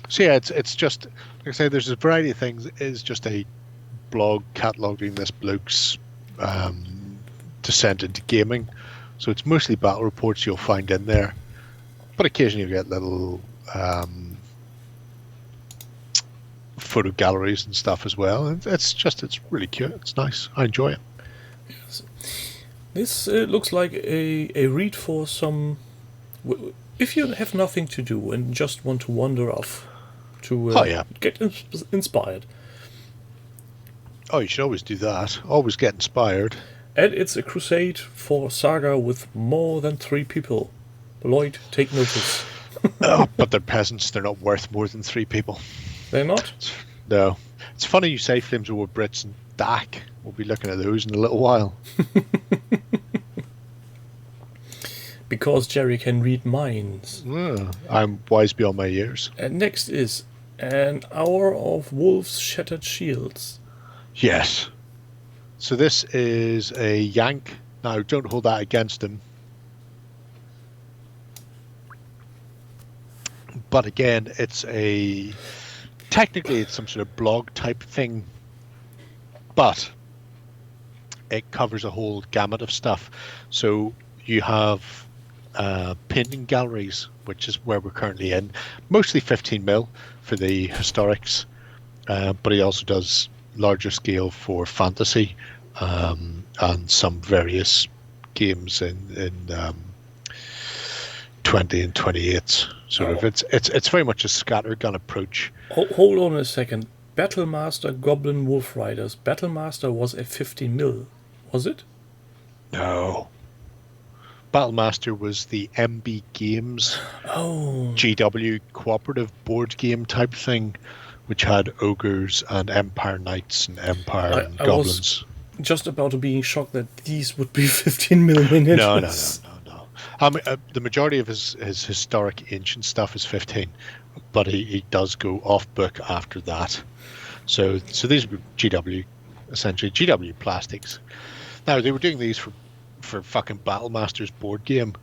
So yeah, it's just, like I say, there's a variety of things. It is just a blog cataloguing this bloke's descent into gaming. So it's mostly battle reports you'll find in there, but occasionally you get little photo galleries and stuff as well. And it's really cute. It's nice. I enjoy it. Yes. This looks like a read for some. If you have nothing to do and just want to wander off to get inspired. Oh, you should always do that. Always get inspired. And it's a crusade for Saga with more than 3 people. Lloyd, take notice. Oh, but they're peasants. They're not worth more than 3 people. They're not? No. It's funny you say Flames of War Brits and DAC. We'll be looking at those in a little while. Because Jerry can read minds. I'm wise beyond my years. And next is An Hour of Wolves' Shattered Shields. Yes. So this is a Yank. Now, don't hold that against him. But again, technically it's some sort of blog type thing, but it covers a whole gamut of stuff. So you have painting galleries, which is where we're currently in, mostly 15 mil for the historics, but he also does larger scale for fantasy and some various games in 20 and 28 sort of. It's very much a scattergun approach. Hold on a second. Battlemaster Goblin Wolf Riders. Battlemaster was a 15 mil, was it? No. Battlemaster was the MB Games GW cooperative board game type thing, which had ogres and Empire Knights and Empire and Goblins. Was just about to be shocked that these would be 15 mil miniatures. No. I mean, the majority of his historic ancient stuff is 15, but he does go off book after that. So these were GW, essentially GW plastics. Now they were doing these for fucking Battlemaster's board game,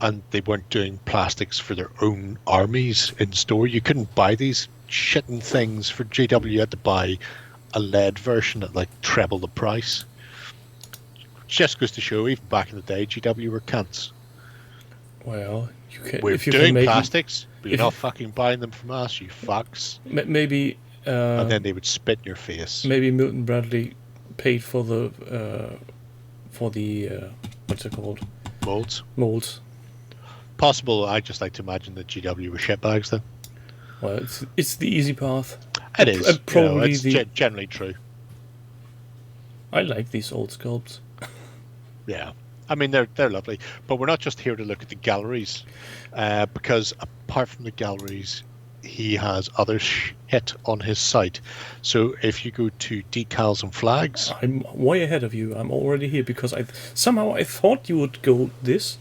and they weren't doing plastics for their own armies in store. You couldn't buy these shitting things for GW. You had to buy a lead version at like treble the price. Just goes to show, even back in the day, GW were cunts. Well, you can. We're if you doing can make plastics, but you're not fucking buying them from us, you fucks. Maybe. And then they would spit in your face. Maybe Milton Bradley paid for the what's it called? Molds. Possible. I just like to imagine that GW were shitbags then. Well, it's the easy path. It is. Probably it's generally true. I like these old sculpts. Yeah. I mean, they're lovely. But we're not just here to look at the galleries, because apart from the galleries, he has other shit on his site. So if you go to decals and flags... I'm way ahead of you. I'm already here because I thought you would go this.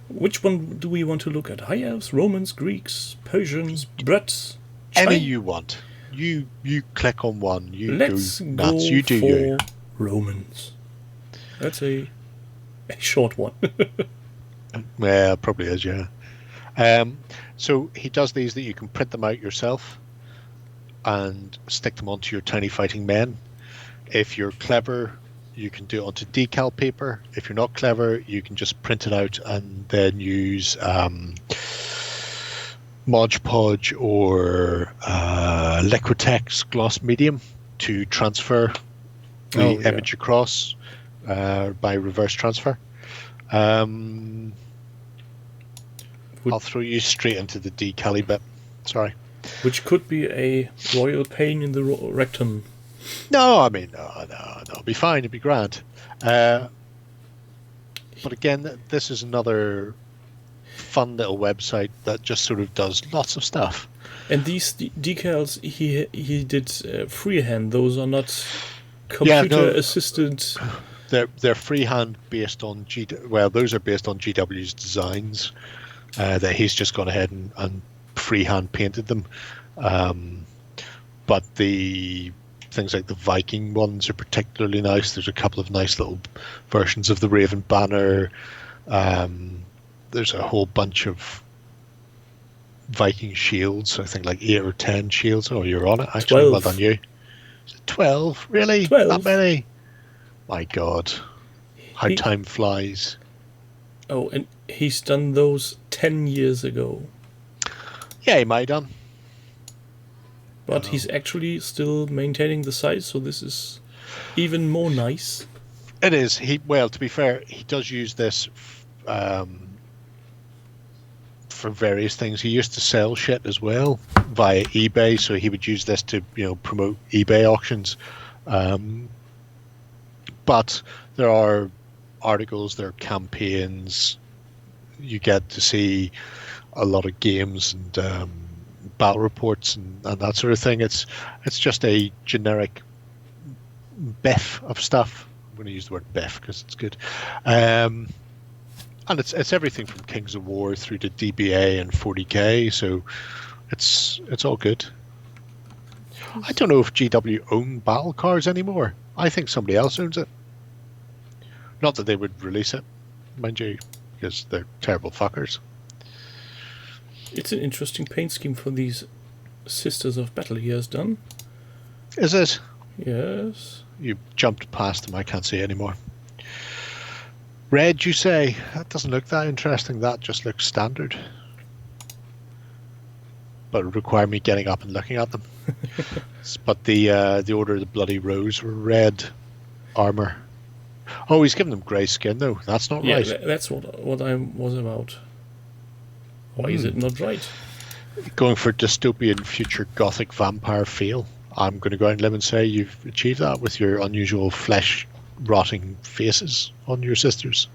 Which one do we want to look at? High Elves, Romans, Greeks, Persians, Brits? Any you want. You click on one. Let's go you do for you. Romans. That's a short one. Yeah, probably is, yeah. So he does these that you can print them out yourself and stick them onto your tiny fighting men. If you're clever, you can do it onto decal paper. If you're not clever, you can just print it out and then use Mod Podge or Liquitex gloss medium to transfer the image across by reverse transfer. I'll throw you straight into the decal bit. Sorry. Which could be a royal pain in the rectum. No, I mean, no, it'll be fine. It'll be grand. But again, this is another fun little website that just sort of does lots of stuff. And these decals he did freehand. Those are not computer assisted. They're freehand based on those are based on GW's designs that he's just gone ahead and freehand painted them. But the things like the Viking ones are particularly nice. There's a couple of nice little versions of the Raven banner. There's a whole bunch of Viking shields. I think like 8 or 10 shields. Oh, you're on it actually. 12. Well done you. 12, really? 12. That many? My God, how time flies. Oh, and he's done those 10 years ago. Yeah, he might have done. But he's actually still maintaining the size, so this is even more nice. It is. To be fair, he does use this for various things. He used to sell shit as well via eBay, so he would use this to promote eBay auctions. But there are articles, there are campaigns. You get to see a lot of games and battle reports and that sort of thing. It's just a generic biff of stuff. I'm going to use the word biff because it's good. And it's everything from Kings of War through to DBA and 40k, so it's all good. I don't know if GW own battle cards anymore. I think somebody else owns it. Not that they would release it, mind you, because they're terrible fuckers. It's an interesting paint scheme for these Sisters of Battle he has done. Is it? Yes. You jumped past them, I can't see anymore. Red, you say? That doesn't look that interesting. That just looks standard. But it would require me getting up and looking at them. But the Order of the Bloody Rose were red armor. Oh, he's given them grey skin, though. That's not right. Yeah, that's what I was about. Why is it not right? Going for dystopian future gothic vampire feel. I'm going to go out and live and say you've achieved that with your unusual flesh-rotting faces on your sisters.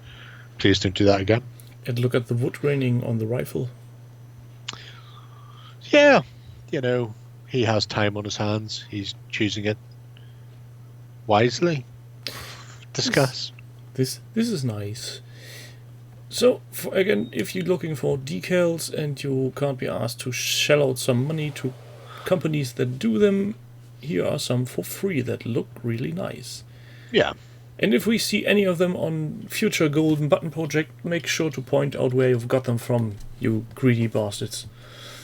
Please don't do that again. And look at the wood graining on the rifle. Yeah, he has time on his hands. He's choosing it wisely. Discuss. This is nice. So, again, if you're looking for decals and you can't be asked to shell out some money to companies that do them, here are some for free that look really nice. Yeah. And if we see any of them on future Golden Button Project, make sure to point out where you've got them from, you greedy bastards.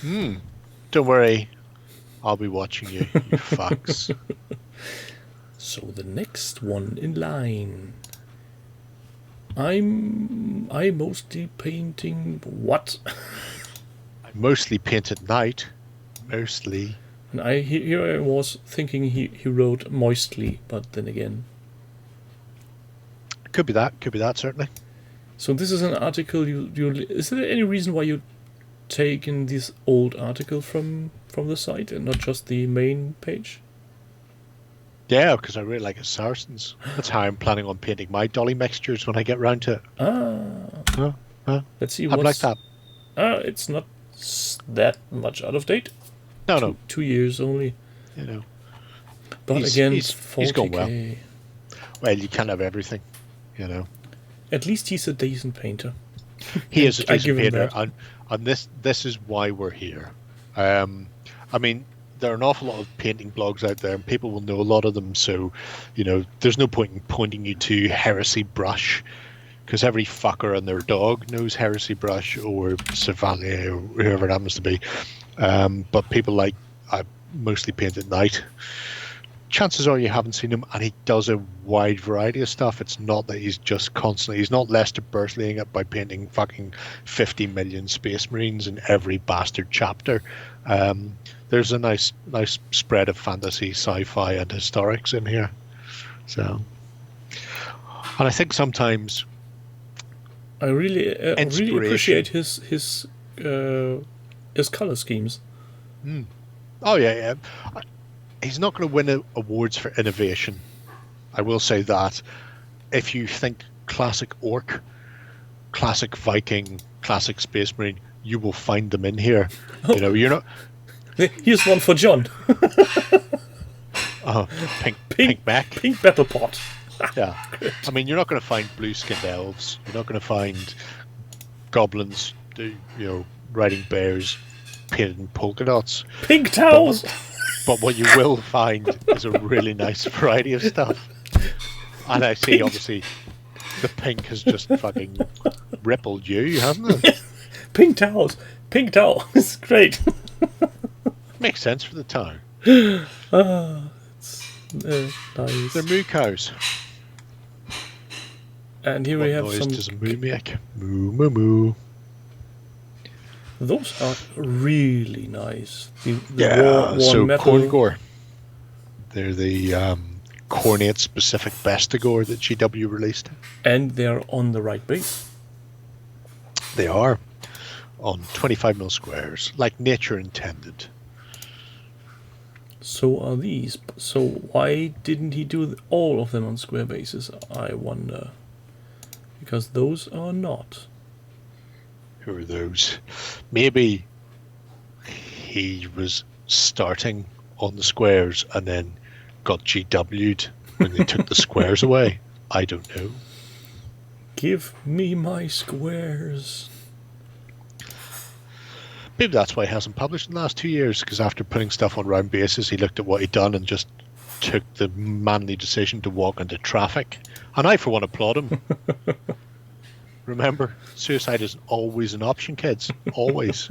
Don't worry. I'll be watching you, you fucks. So the next one in line. I'm mostly painting what? I mostly paint at night. Mostly. And here I was thinking he wrote moistly, but then again. Could be that, certainly. So this is an article is there any reason why you taken this old article from the site and not just the main page? Yeah, because I really like his Saracens. That's how I'm planning on painting my dolly mixtures when I get round to it. Let's see. I like that. It's not that much out of date. No. 2 years only. But he's, again, he's 40K. gone well. Well, you can't have everything, At least he's a decent painter. He is a decent give him painter, that. and this is why we're here. I mean, there are an awful lot of painting blogs out there, and people will know a lot of them. So, there's no point in pointing you to Heresy Brush, because every fucker and their dog knows Heresy Brush or Chevalier or whoever it happens to be. But people like I mostly paint at night. Chances are you haven't seen him, and he does a wide variety of stuff. It's not that he's just he's not Lester Bursleying it by painting fucking 50 million Space Marines in every bastard chapter. There's a nice spread of fantasy, sci-fi, and historics in here. So, and I think sometimes I really appreciate his color schemes. Oh yeah. He's not going to win awards for innovation. I will say that. If you think classic Orc, classic Viking, classic Space Marine, you will find them in here. Oh. You're not. Here's one for John. Pink Mac. Pink Battle Pot. Yeah. I mean, you're not going to find blue-skinned elves. You're not going to find goblins, riding bears painted in polka dots. Pink towels. But what you will find is a really nice variety of stuff. And I see, obviously, the pink has just fucking rippled you, hasn't it? Pink towels. Pink towel. It's great. Makes sense for the town. It's nice. They're moo cows. And here we have noise some. Does a moo make? Moo moo moo. Those are really nice. The so metal. Corngore. They're the Cornate specific Bestigore that GW released. And they're on the right base. They are on 25mm squares, like nature intended. So are these. So why didn't he do all of them on square bases, I wonder? Because those are not. Who are those? Maybe he was starting on the squares and then got GW'd when they took the squares away. I don't know. Give me my squares. Maybe that's why he hasn't published in the last 2 years, because after putting stuff on round bases, he looked at what he'd done and just took the manly decision to walk into traffic. And I, for one, applaud him. Remember, suicide is always an option, kids. Always.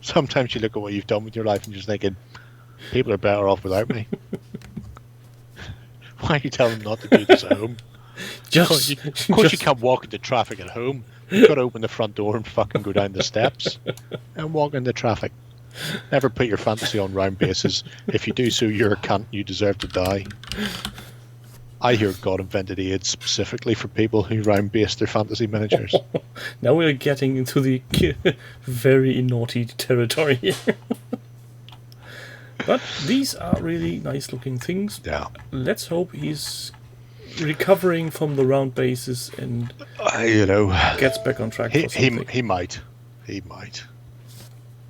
Sometimes you look at what you've done with your life and you're just thinking, people are better off without me. Why are you telling them not to do this at home? Of course you can't walk into traffic at home. You've got to open the front door and fucking go down the steps and walk into traffic. Never put your fantasy on round bases. If you do so, you're a cunt. You deserve to die. I hear God invented AIDS specifically for people who round base their fantasy miniatures. Now we're getting into the very naughty territory here. But these are really nice looking things. Yeah. Let's hope he's recovering from the round bases and gets back on track for something. He might.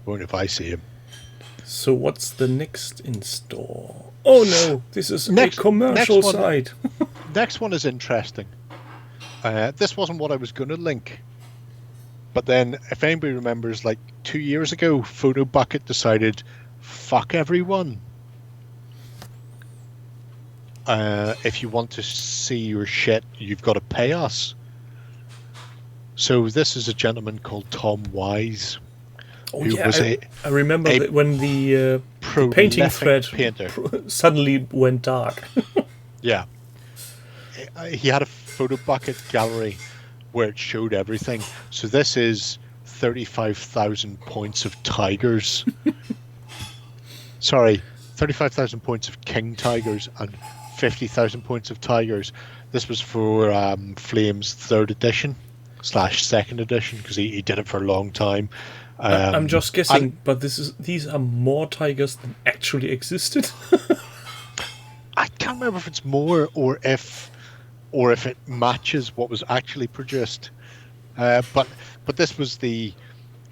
Won't if I see him. So what's the next in store? Oh no, this is a commercial side. Next one is interesting. This wasn't what I was going to link. But then, if anybody remembers, like 2 years ago, PhotoBucket decided, fuck everyone. If you want to see your shit, you've got to pay us. So this is a gentleman called Tom Wise. Oh yeah, I remember when the painting thread suddenly went dark. Yeah. He had a PhotoBucket gallery where it showed everything. So this is 35,000 points of tigers. Sorry, 35,000 points of king tigers and 50,000 points of tigers. This was for Flame's 3rd edition / 2nd edition, because he did it for a long time. I'm just guessing, but these are more tigers than actually existed. I can't remember if it's more or if it matches what was actually produced. But this was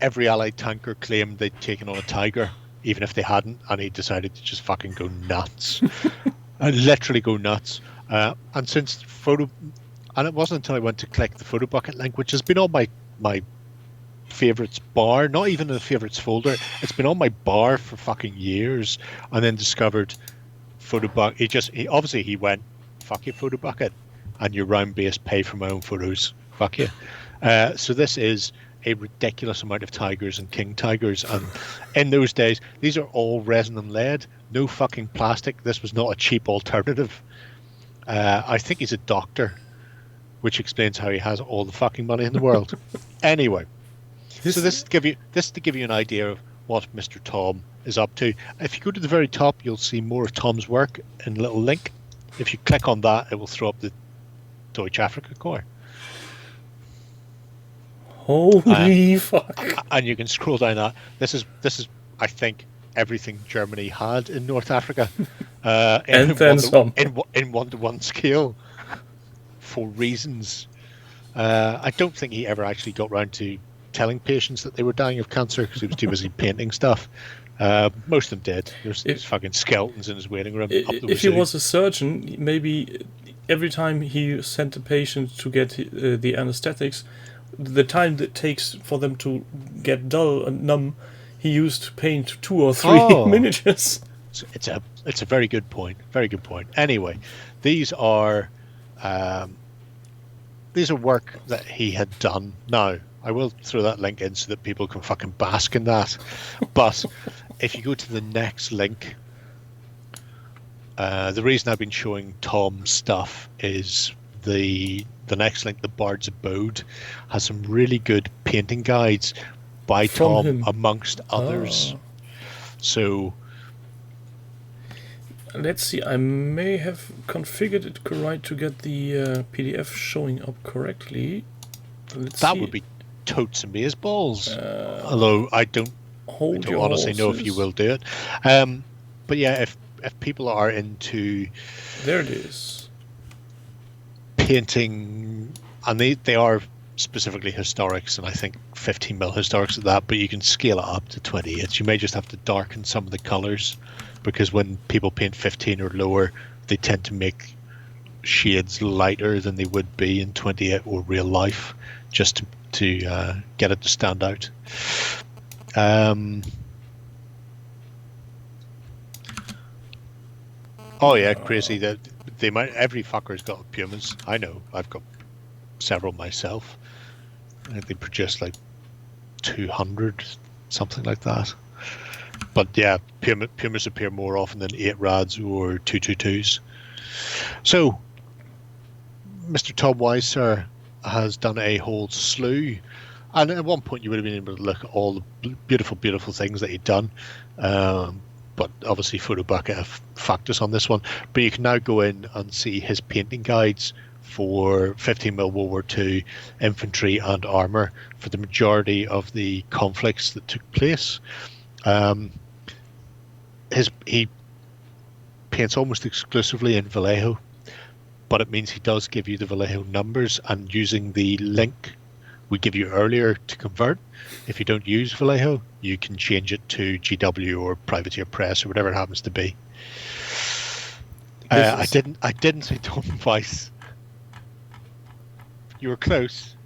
every Allied tanker claimed they'd taken on a tiger, even if they hadn't, and he decided to just fucking go nuts. Literally go nuts. And since and it wasn't until I went to click the PhotoBucket link, which has been on my favorites bar, not even in the favorites folder. It's been on my bar for fucking years, and then discovered Photobucket. He went, fuck you, Photobucket, and your round base pay for my own photos. Fuck you. So this is a ridiculous amount of tigers and king tigers, and in those days, these are all resin and lead, no fucking plastic. This was not a cheap alternative. I think he's a doctor, which explains how he has all the fucking money in the world. Anyway, so this to give you an idea of what Mr. Tom is up to. If you go to the very top, you'll see more of Tom's work in a little link. If you click on that, it will throw up the Deutsche Afrika Korps. Holy fuck! And you can scroll down that. This is I think everything Germany had in North Africa, and then some in 1-to-1 scale, for reasons. I don't think he ever actually got round to telling patients that they were dying of cancer because he was too busy painting stuff. Most of them did. There's fucking skeletons in his waiting room. If he was a surgeon, maybe every time he sent a patient to get the anesthetics, the time that takes for them to get dull and numb, he used to paint 2 or 3 miniatures. It's a very good point. Very good point. Anyway, these are work that he had done. Now, I will throw that link in so that people can fucking bask in that. But if you go to the next link, the reason I've been showing Tom's stuff is the next link, the Bard's Abode, has some really good painting guides by Tom, amongst others. So let's see, I may have configured it right to get the PDF showing up correctly. That would be totes and balls. Although I don't honestly know if you will do it. But yeah, if people are into, there it is, painting, and they are specifically historics, and I think 15mm historics at that, but you can scale it up to 28. You may just have to darken some of the colors, because when people paint 15 or lower, they tend to make shades lighter than they would be in 28 or real life, just to get it to stand out. Oh yeah, crazy that they might. Every fucker's got Pumas. I know. I've got several myself. I think they produce like 200, something like that. But yeah, Pumas appear more often than 8 rads or 222s. So, Mr. Tom Weiser has done a whole slew, and at one point you would have been able to look at all the beautiful, beautiful things that he'd done. But obviously Photobucket have fucked us on this one. But you can now go in and see his painting guides for 15mm World War II infantry and armour for the majority of the conflicts that took place. He paints almost exclusively in Vallejo, but it means he does give you the Vallejo numbers, and using the link we give you earlier to convert, if you don't use Vallejo, you can change it to GW or Privateer Press or whatever it happens to be. I didn't say Tom Weiss. You were close.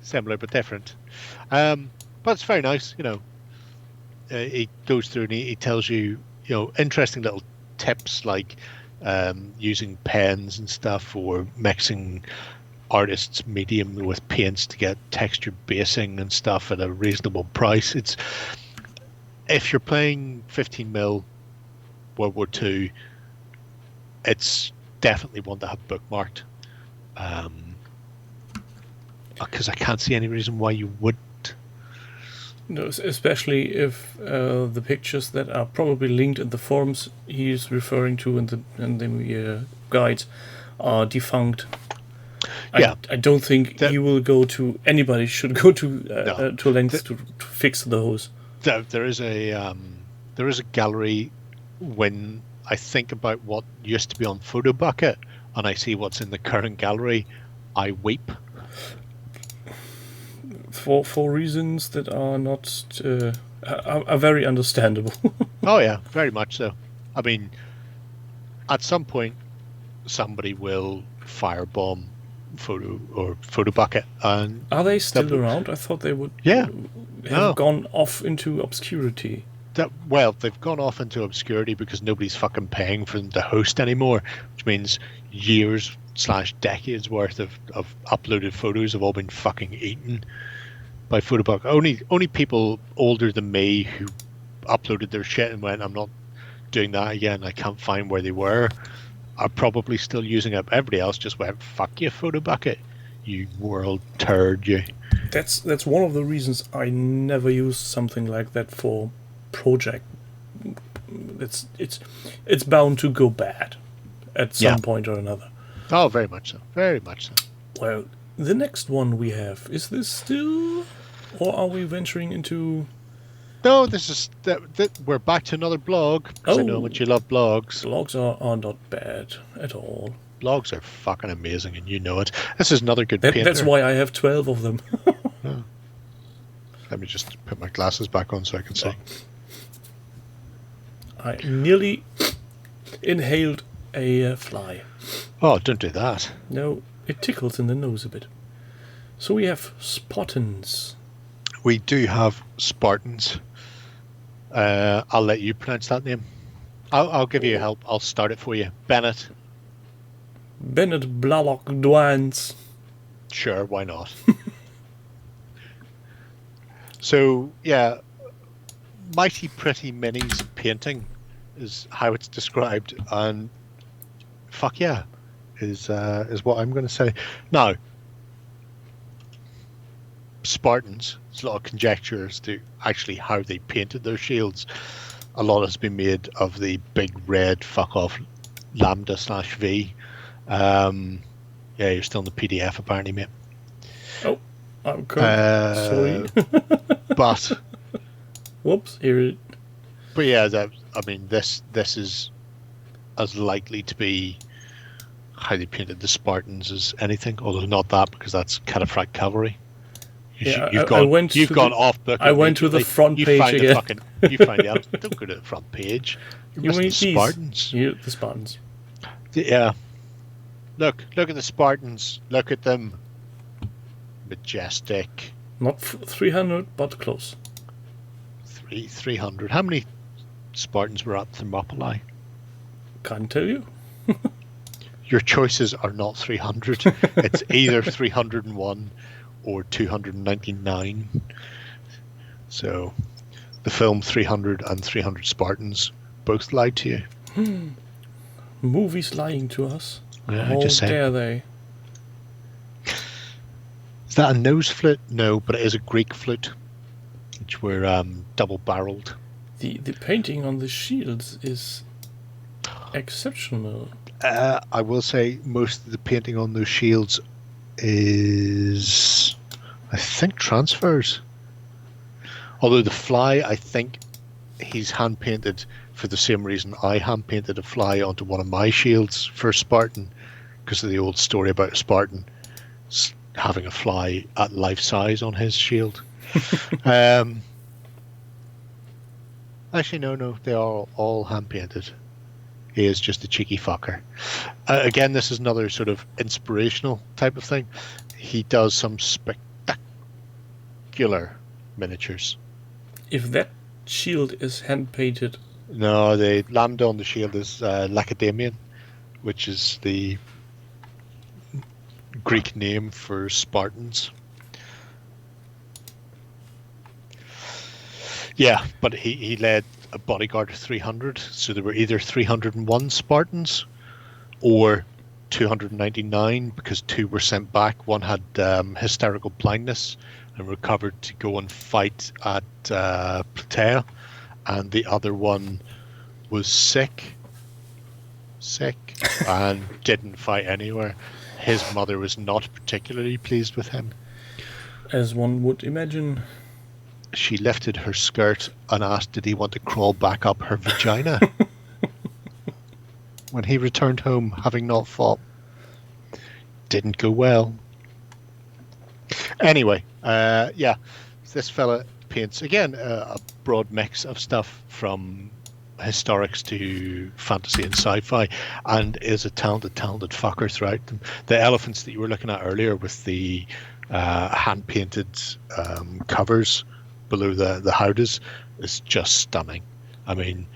Similar but different. But it's very nice, you know. He goes through and he tells you, interesting little tips like using pens and stuff, or mixing artist's medium with paints to get texture basing and stuff at a reasonable price. It's, if you're playing 15mm World War II, it's definitely one to have bookmarked, because I can't see any reason why you wouldn't. No, especially if the pictures that are probably linked in the forums he's referring to in the guides are defunct. Yeah, I don't think he will go to. Anybody should go to lengths to fix those. There is a gallery. When I think about what used to be on Photobucket and I see what's in the current gallery, I weep. For reasons that are not are very understandable. Oh yeah, very much so. I mean, at some point, somebody will firebomb photo bucket, and Are they still around? I thought they would have gone off into obscurity. Well, they've gone off into obscurity because nobody's fucking paying for them to host anymore, which means years/decades worth of uploaded photos have all been fucking eaten by Photobucket. Only people older than me who uploaded their shit and went, I'm not doing that again, I can't find where they were, are probably still using it. Everybody else just went, fuck you, Photobucket, you world turd, you. That's one of the reasons I never used something like that for project. It's bound to go bad at some point or another. Oh, very much so. Very much so. Well, the next one we have, is this still, or are we venturing into... No, this is we're back to another blog, because I know how much you love blogs. Blogs are not bad at all. Blogs are fucking amazing, and you know it. This is another good painter. That's why I have 12 of them. Let me just put my glasses back on so I can see. I nearly inhaled a fly. Oh, don't do that. No, it tickles in the nose a bit. So we have Spartans. We do have Spartans. I'll let you pronounce that name. I'll give you help. I'll start it for you. Bennett Blalock Dwans. Sure, why not? So, yeah, Mighty Pretty Minis painting is how it's described, and fuck yeah, is what I'm going to say. Now, Spartans, there's a lot of conjecture as to actually how they painted their shields. A lot has been made of the big red fuck off lambda/V. Yeah, you're still in the PDF apparently, mate. Oh, I'm sorry. But whoops, here it. But yeah, this is as likely to be how they painted the Spartans as anything, although not that, because that's cataphract cavalry. You've gone off book. I went to the front page again. You find the others. Don't go to the front page. You mean the Spartans? The Spartans. Yeah. Look at the Spartans. Look at them. Majestic. Not 300, but close. 300. How many Spartans were at Thermopylae? Can't tell you. Your choices are not 300. It's either 301 or 299. So the film 300 and 300 Spartans both lied to you. Movies lying to us. Yeah, How dare they? Is that a nose flute? No, but it is a Greek flute, which were double-barreled. The painting on the shields is exceptional. I will say most of the painting on those shields is, I think, transfers. Although the fly, I think he's hand-painted for the same reason I hand-painted a fly onto one of my shields for a Spartan, because of the old story about a Spartan having a fly at life size on his shield. Actually, no, they are all hand-painted. He is just a cheeky fucker. Again, this is another sort of inspirational type of thing. He does some spectacular miniatures. If that shield is hand-painted... No, the lambda on the shield is Lacedaemon, which is the Greek name for Spartans. Yeah, but he led a bodyguard of 300, so there were either 301 Spartans or 299, because 2 were sent back. One had hysterical blindness and recovered to go and fight at Plataea, and the other one was sick and didn't fight anywhere. His mother was not particularly pleased with him. As one would imagine. She lifted her skirt and asked did he want to crawl back up her vagina when he returned home having not fought. Didn't go well. Anyway, yeah, this fella paints, again, a broad mix of stuff from historics to fantasy and sci-fi, and is a talented fucker throughout them. The elephants that you were looking at earlier with the hand-painted covers below the howdahs is just stunning. I mean,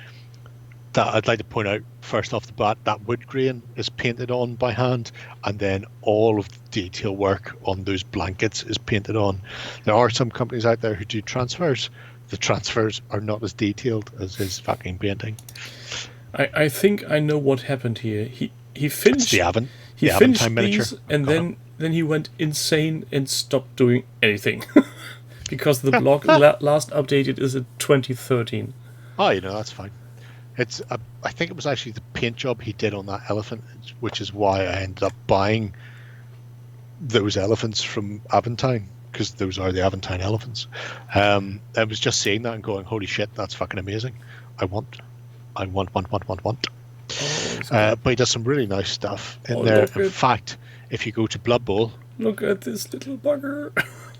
that I'd like to point out first off the bat, that wood grain is painted on by hand, and then all of the detail work on those blankets is painted on. There are some companies out there who do transfers. The transfers are not as detailed as his fucking painting. I think I know what happened here. He finished He finished Aventine miniature. these, and then he went insane and stopped doing anything. Because the blog last updated is in 2013. Oh, that's fine. It's I think it was actually the paint job he did on that elephant, which is why I ended up buying those elephants from Aventine, because those are the Aventine elephants. I was just seeing that and going, holy shit, that's fucking amazing. I want. But he does some really nice stuff in there. In fact, if you go to Blood Bowl, look at this little bugger.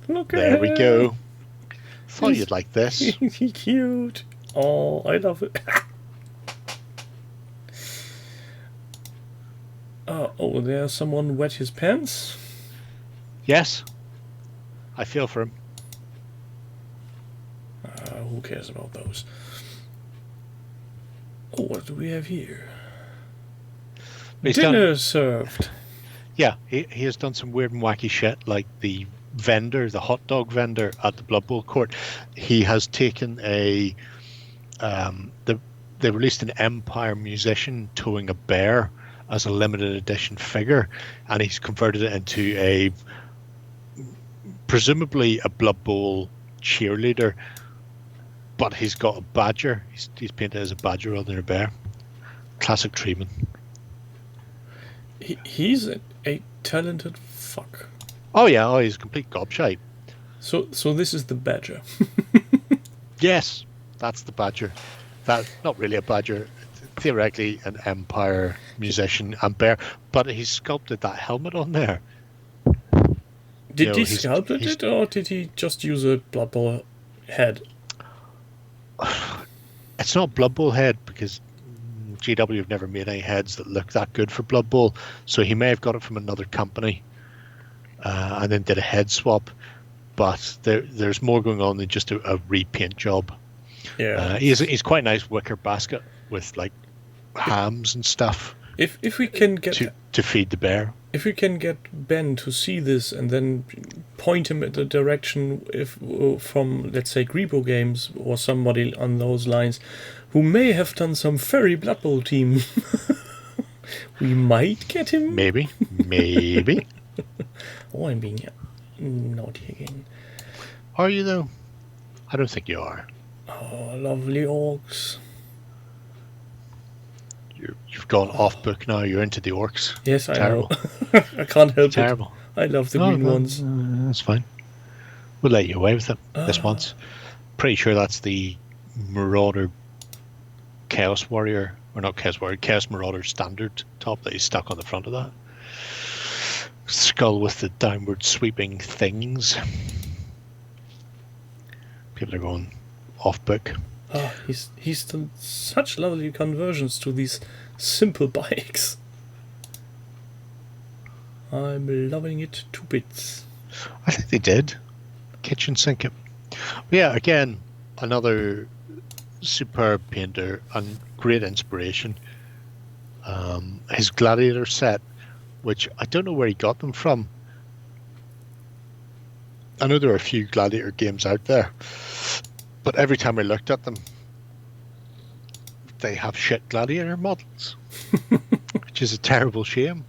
Look at there we go. Thought you'd like this. He's cute. Oh, I love it. Oh, there's someone wet his pants. Yes, I feel for him. Who cares about those? Oh, what do we have here? Dinner served. Yeah, he has done some weird and wacky shit, like the hot dog vendor at the Blood Bowl court. He has taken they released an Empire musician towing a bear as a limited edition figure, and he's converted it into presumably a Blood Bowl cheerleader, but he's got a badger. He's painted as a badger rather than a bear. Classic treatment. He's a talented fuck. Oh yeah, he's a complete gobshite. So this is the badger. Yes, that's the badger. That's not really a badger. Theoretically an Empire musician and bear, but he sculpted that helmet on there. Did he sculpt it, or did he just use a Blood Bowl head? It's not Blood Bowl head, because GW have never made any heads that look that good for Blood Bowl, so he may have got it from another company and then did a head swap. But there's more going on than just a repaint job. Yeah, he's quite a nice wicker basket with like hams and stuff. If we can get to feed the bear. If we can get Ben to see this and then point him at the direction from, let's say, Grebo Games or somebody on those lines who may have done some furry Blood Bowl team, we might get him. Maybe. Oh, I'm being naughty again. Are you though? I don't think you are. Oh, lovely orcs. You've gone off book now. You're into the orcs. Yes, I Terrible. know. I can't help Terrible. it. I love the green ones. That's fine. We'll let you away with it this once. Pretty sure that's the Marauder Chaos Warrior, or not Chaos Warrior, Chaos Marauder standard top that is stuck on the front of that. Skull with the downward sweeping things. People are going off book. Oh, he's done such lovely conversions to these simple bikes. I'm loving it to bits. I think they did. Kitchen sink it. Yeah, again, another superb painter and great inspiration. His Gladiator set, which I don't know where he got them from. I know there are a few Gladiator games out there, but every time I looked at them, they have shit Gladiator models, which is a terrible shame.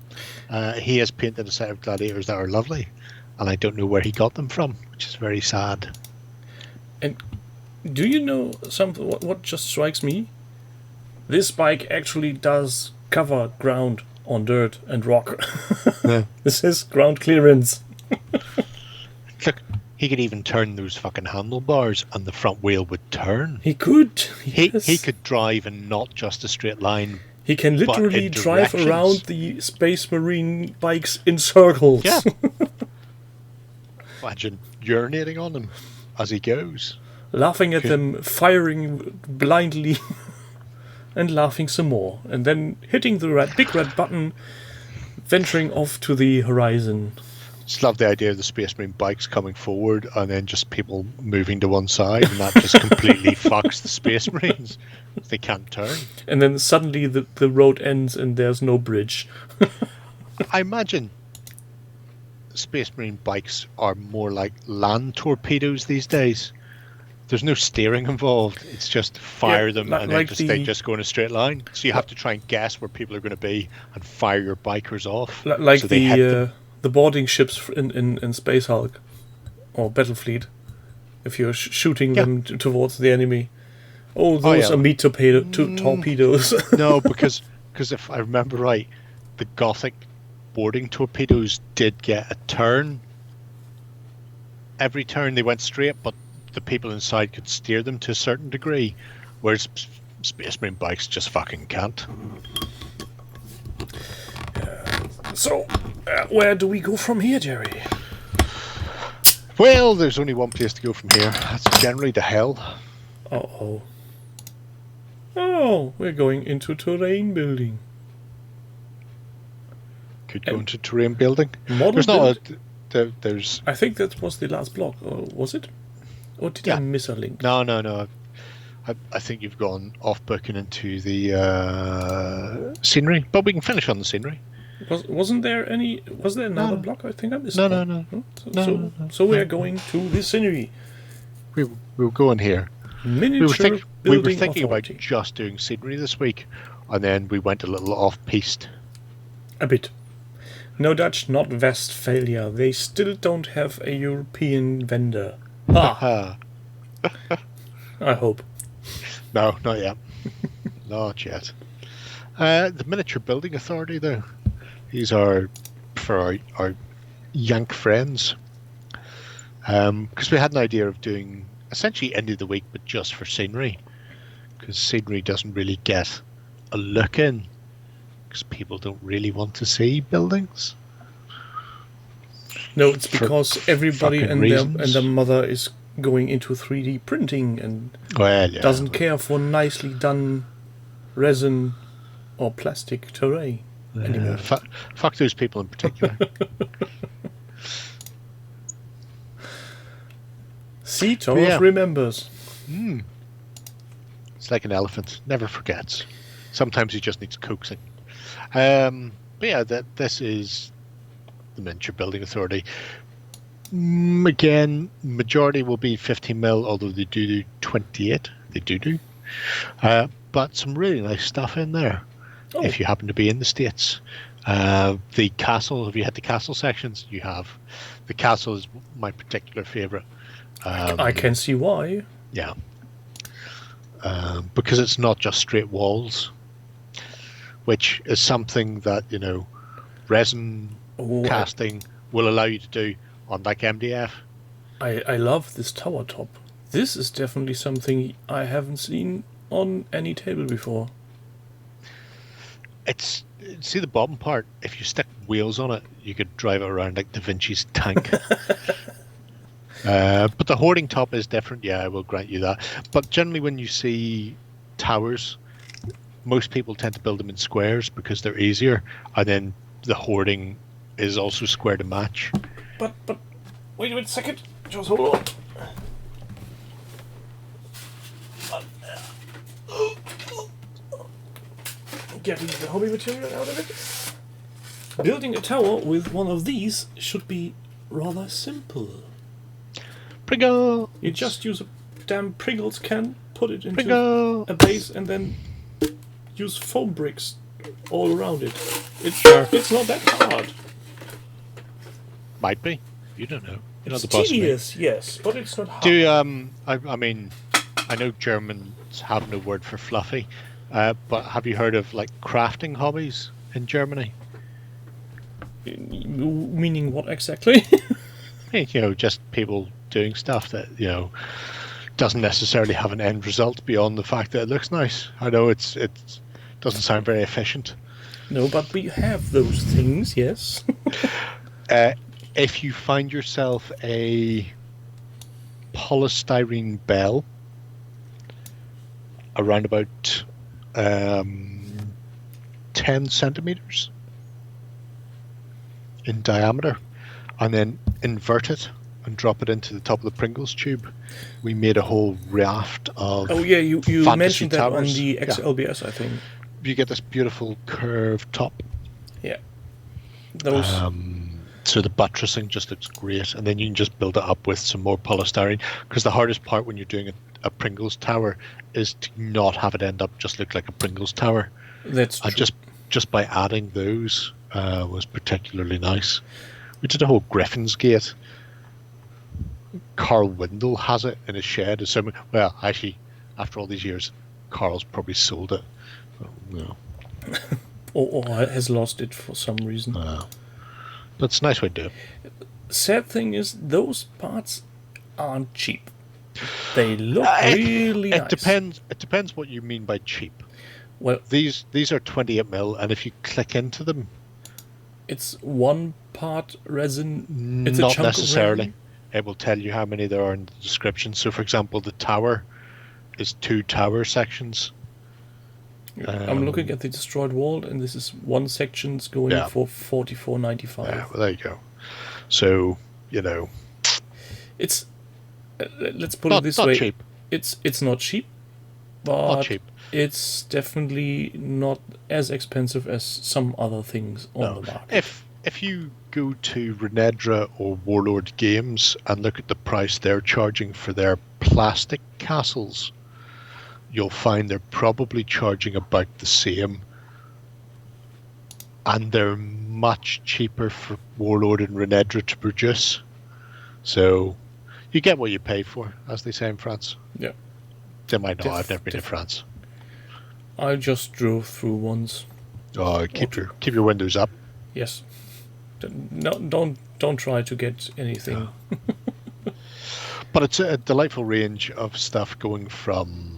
He has painted a set of Gladiators that are lovely, and I don't know where he got them from, which is very sad. And do you know something? What just strikes me? This bike actually does cover ground on dirt and rock. Yeah. This is ground clearance. Look, he could even turn those fucking handlebars, and the front wheel would turn. He could. Yes. He could drive in not just a straight line. He can literally drive around the Space Marine bikes in circles. Yeah. Imagine urinating on them as he goes. Laughing at them, firing blindly. and laughing some more, and then hitting the big red button, venturing off to the horizon. Just love the idea of the Space Marine bikes coming forward and then just people moving to one side, and that just completely fucks the Space Marines. They can't turn. And then suddenly the road ends and there's no bridge. I imagine Space Marine bikes are more like land torpedoes these days. There's no steering involved. It's just fire them and then they just go in a straight line. So you have to try and guess where people are going to be and fire your bikers off. Like so the boarding ships in Space Hulk or Battlefleet. If you're shooting them towards the enemy. Oh, those are meat torpedoes. No, because if I remember right, the Gothic boarding torpedoes did get a turn. Every turn they went straight, but the people inside could steer them to a certain degree, whereas Space Marine bikes just fucking can't. So, where do we go from here, Jerry? Well, there's only one place to go from here. That's generally to hell. Uh-oh. Oh, we're going into terrain building. Could go into terrain building. There's not there's... I think that was the last block, or was it? Or did I miss a link? No. I think you've gone off booking into the scenery, but we can finish on the scenery. Was there another block? I think I missed No. So we are going to the scenery. We'll go in here. We were thinking about just doing scenery this week, and then we went a little off-piste. A bit. No Dutch, not Westphalia. They still don't have a European vendor. I hope. No, not yet. Not yet. The Miniature Building Authority, though. These are for our Yank friends. Because we had an idea of doing essentially end of the week, but just for scenery. Because scenery doesn't really get a look in. Because people don't really want to see buildings. No, it's because everybody and their mother is going into 3D printing and doesn't care for nicely done resin or plastic terrain anymore. Fuck those people in particular. See, Thomas remembers. It's like an elephant, never forgets. Sometimes he just needs coaxing. This is the Miniature Building Authority. Again, majority will be 15mm, although they do 28. They do. But some really nice stuff in there. If you happen to be in the States. The castle, have you had the castle sections? You have. The castle is my particular favourite. I can see why. Yeah. Because it's not just straight walls, which is something that, resin casting will allow you to do on like MDF. I love this tower top. This is definitely something I haven't seen on any table before. See the bottom part, if you stick wheels on it, you could drive it around like Da Vinci's tank. But the hoarding top is different, I will grant you that. But generally when you see towers, most people tend to build them in squares because they're easier, and then the hoarding is also square to match. But wait a second, just hold on. Getting the hobby material out of it. Building a tower with one of these should be rather simple. Pringles! You just use a damn Pringles can, put it into a base, and then use foam bricks all around it. It's not that hard. Might be. You don't know. You're It's not the boss. Tedious, yes, but it's not hard. I know Germans have no word for fluffy, but have you heard of like crafting hobbies in Germany? Meaning what exactly? Just people doing stuff that doesn't necessarily have an end result beyond the fact that it looks nice. I know it doesn't sound very efficient. No, but we have those things, yes. If you find yourself a polystyrene bell around about 10 centimeters in diameter, and then invert it and drop it into the top of the Pringles tube. We made a whole raft of Oh yeah, you fantasy mentioned that towers. on the Yeah. XLBS, I think. You get this beautiful curved top. Yeah. Those. So the buttressing just looks great, and then you can just build it up with some more polystyrene, because the hardest part when you're doing a Pringles tower is to not have it end up just look like a Pringles tower. That's true. Just by adding those was particularly nice. We did a whole Griffin's Gate. Carl Windle has it in his shed. Well, actually, after all these years, Carl's probably sold it. No. or has lost it for some reason. That's a nice way to do it. Sad thing is, those parts aren't cheap. They look really nice. It depends what you mean by cheap. Well, these are 28mm, and if you click into them, it's one part resin. It's not a chunk necessarily. Of resin. It will tell you how many there are in the description. So, for example, the tower is 2 tower sections. I'm looking at the destroyed wall, and this is one section's going for $44.95. Yeah, well, there you go. So, it's let's put it this way. Cheap. It's not cheap, but not cheap. It's definitely not as expensive as some other things on the market. If you go to Renedra or Warlord Games and look at the price they're charging for their plastic castles, you'll find they're probably charging about the same, and they're much cheaper for Warlord and Renedra to produce. So you get what you pay for, as they say in France. Yeah. They might not. I've never been to France. I just drove through once. Oh, keep your windows up. Yes. No, don't try to get anything. No. But it's a delightful range of stuff going from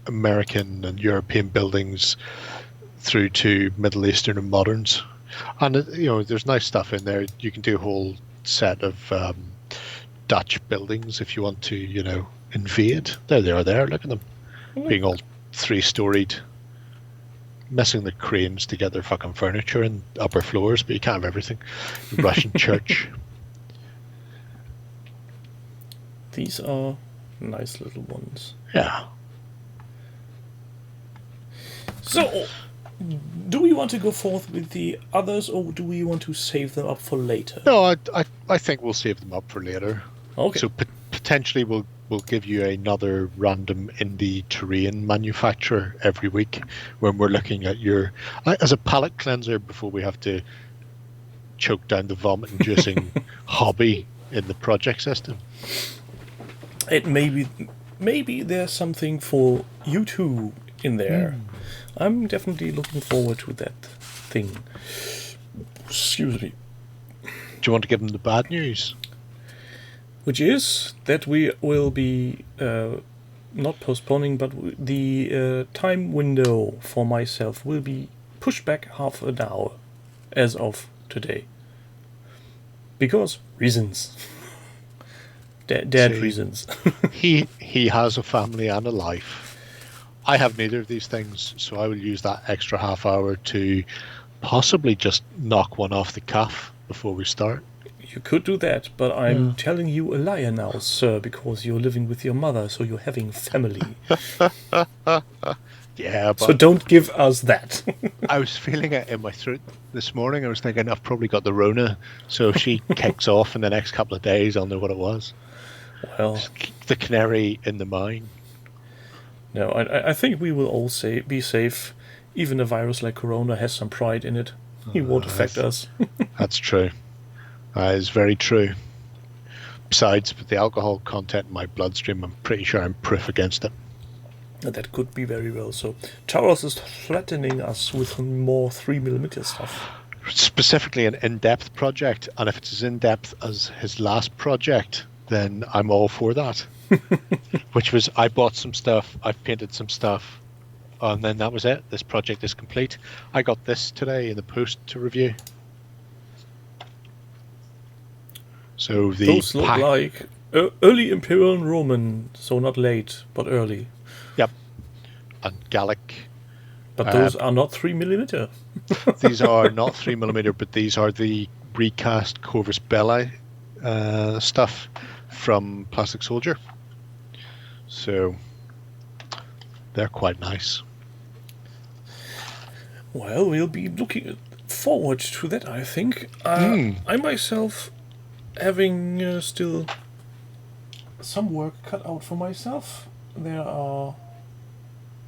American and European buildings through to Middle Eastern and moderns, and there's nice stuff in there. You can do a whole set of Dutch buildings if you want to invade. There they are there, look at them, being all 3-storied, messing the cranes to get their fucking furniture in upper floors, but you can't have everything. Russian church. These are nice little ones. Yeah. So, do we want to go forth with the others, or do we want to save them up for later? No, I think we'll save them up for later. Okay. So potentially we'll give you another random indie terrain manufacturer every week when we're looking at your as a palate cleanser before we have to choke down the vomit-inducing hobby in the project system. It maybe there's something for you two in there. I'm definitely looking forward to that thing. Excuse me. Do you want to give them the bad news? Which is that we will be not postponing, but the time window for myself will be pushed back half an hour as of today. Because reasons. Dead reasons. he has a family and a life. I have neither of these things, so I will use that extra half hour to possibly just knock one off the cuff before we start. You could do that, but I'm telling you a liar now, sir, because you're living with your mother, so you're having family. Yeah, but so don't give us that. I was feeling it in my throat this morning. I was thinking I've probably got the Rona, so if she kicks off in the next couple of days, I'll know what it was. Well, the canary in the mine. No, I think we will all be safe. Even a virus like Corona has some pride in it. It won't affect us. That's true. That is very true. Besides, with the alcohol content in my bloodstream, I'm pretty sure I'm proof against it. That could be very well so. Charles is threatening us with more 3mm stuff. Specifically an in-depth project, and if it's as in-depth as his last project, then I'm all for that. Which was, I bought some stuff, I've painted some stuff, and then that was it. This project is complete. I got this today in the post to review. So those look like early Imperial and Roman, so not late, but early. Yep. and Gallic. But those are not 3mm. These are not 3mm, but these are the recast Corvus Belli stuff from Plastic Soldier. So they're quite nice. Well, we'll be looking forward to that, I think. I myself, having still some work cut out for myself. There are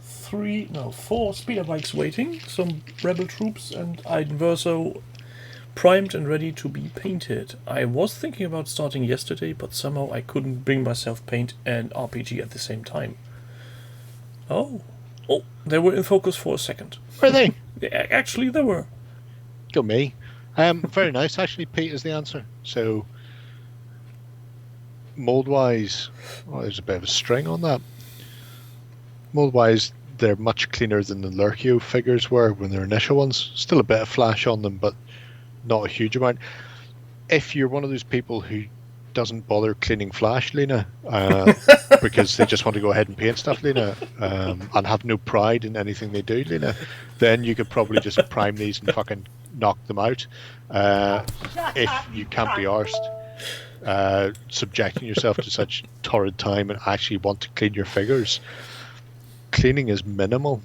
4 speeder bikes waiting, some rebel troops, and Iden Verso primed and ready to be painted. I was thinking about starting yesterday, but somehow I couldn't bring myself paint and RPG at the same time. Oh, they were in focus for a second. Were they? Actually, they were. Go me. Very nice. Actually, Pete is the answer. So, mold-wise, there's a bit of a string on that. Mold-wise, they're much cleaner than the Lurkio figures were when their initial ones. Still a bit of flash on them, but not a huge amount. If you're one of those people who doesn't bother cleaning flash, Lena, because they just want to go ahead and paint stuff, Lena, and have no pride in anything they do, Lena, then you could probably just prime these and fucking knock them out. If you can't be arsed subjecting yourself to such torrid time and actually want to clean your figures, cleaning is minimal.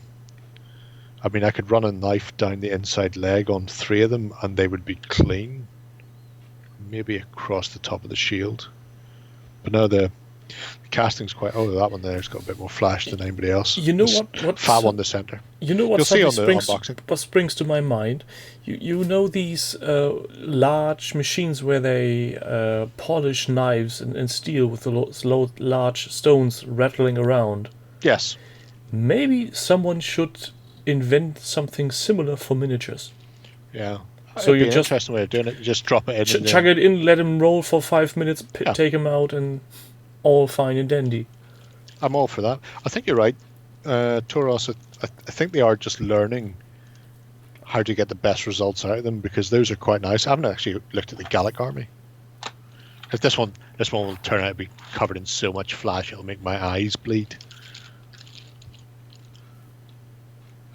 I mean, I could run a knife down the inside leg on 3 of them and they would be clean. Maybe across the top of the shield. But no, the casting's quite... Oh, that one there's got a bit more flash than anybody else. You know what Fat on the centre. You know what You'll see on the unboxing. What springs to my mind? You know these large machines where they polish knives and steel with those large stones rattling around? Yes. Maybe someone should invent something similar for miniatures. Yeah. So you just interesting way of doing it. You just drop it in. Chuck it in, let him roll for 5 minutes, take him out, and all fine and dandy. I'm all for that. I think you're right, Toros. I think they are just learning how to get the best results out of them, because those are quite nice. I haven't actually looked at the Gallic army. If this one will turn out to be covered in so much flash, it'll make my eyes bleed.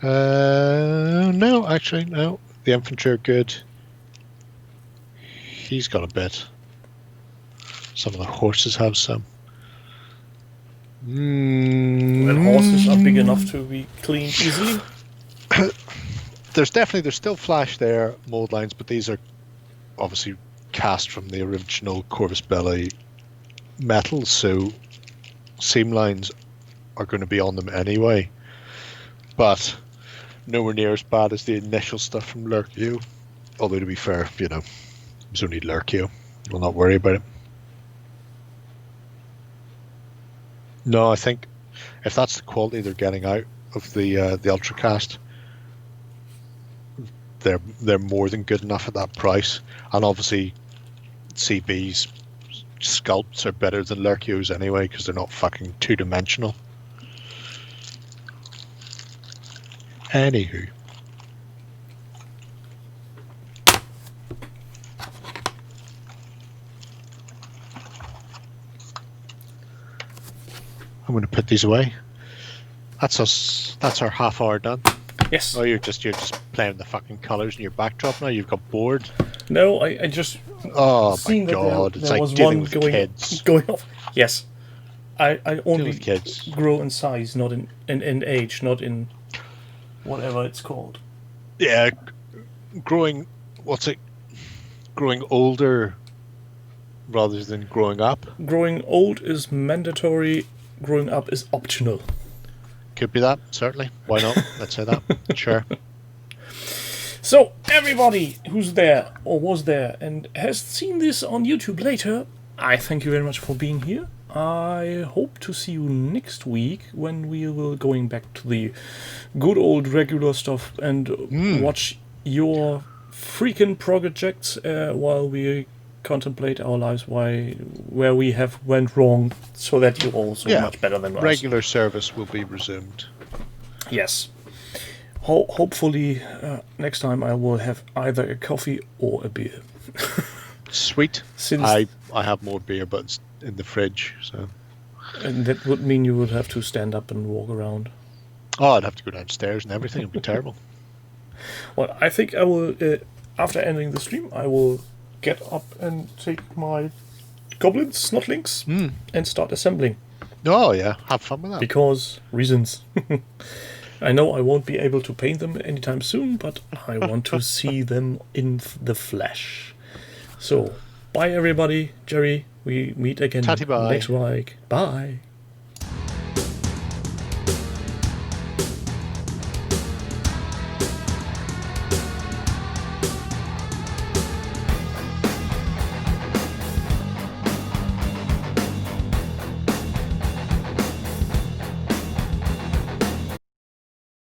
No, actually, no. The infantry are good. He's got a bit. Some of the horses have some. Well, horses are big enough to be cleaned easily. There's still flash there, mold lines, but these are obviously cast from the original Corvus Belli metal, so seam lines are going to be on them anyway. But nowhere near as bad as the initial stuff from Lurkio. Although, to be fair, it was only Lurkio. We'll not worry about it. No, I think if that's the quality they're getting out of the Ultracast, they're more than good enough at that price. And obviously, CB's sculpts are better than Lurkio's anyway, because they're not fucking two-dimensional. Anywho. I'm going to put these away. That's us. That's our half hour done. Yes. Oh, you're just playing the fucking colours in your backdrop now. You've got bored. No, I just. Oh my god! It's like dealing with kids. Going off. Yes. I only kids. grow in size, not in age, not in whatever it's called. Yeah, growing. What's it? Growing older rather than growing up. Growing old is mandatory. Growing up is optional. Could be that, certainly. Why not? Let's say that. Sure. So, everybody who's there or was there and has seen this on YouTube later, I thank you very much for being here. I hope to see you next week when we will going back to the good old regular stuff and watch your freaking projects while we contemplate our lives where we have went wrong, so that you're all so much better than us. Regular service will be resumed. Yes. Hopefully next time I will have either a coffee or a beer. Sweet. Since I have more beer, but it's in the fridge. So. And that would mean you would have to stand up and walk around. Oh, I'd have to go downstairs and everything. It'd be terrible. Well, I think I will, after ending the stream, I will get up and take my goblins, snotlings, and start assembling. Oh, yeah. Have fun with that. Because reasons. I know I won't be able to paint them anytime soon, but I want to see them in the flesh. So, bye everybody. Jerry, we meet again Tatty bye. next week. Bye.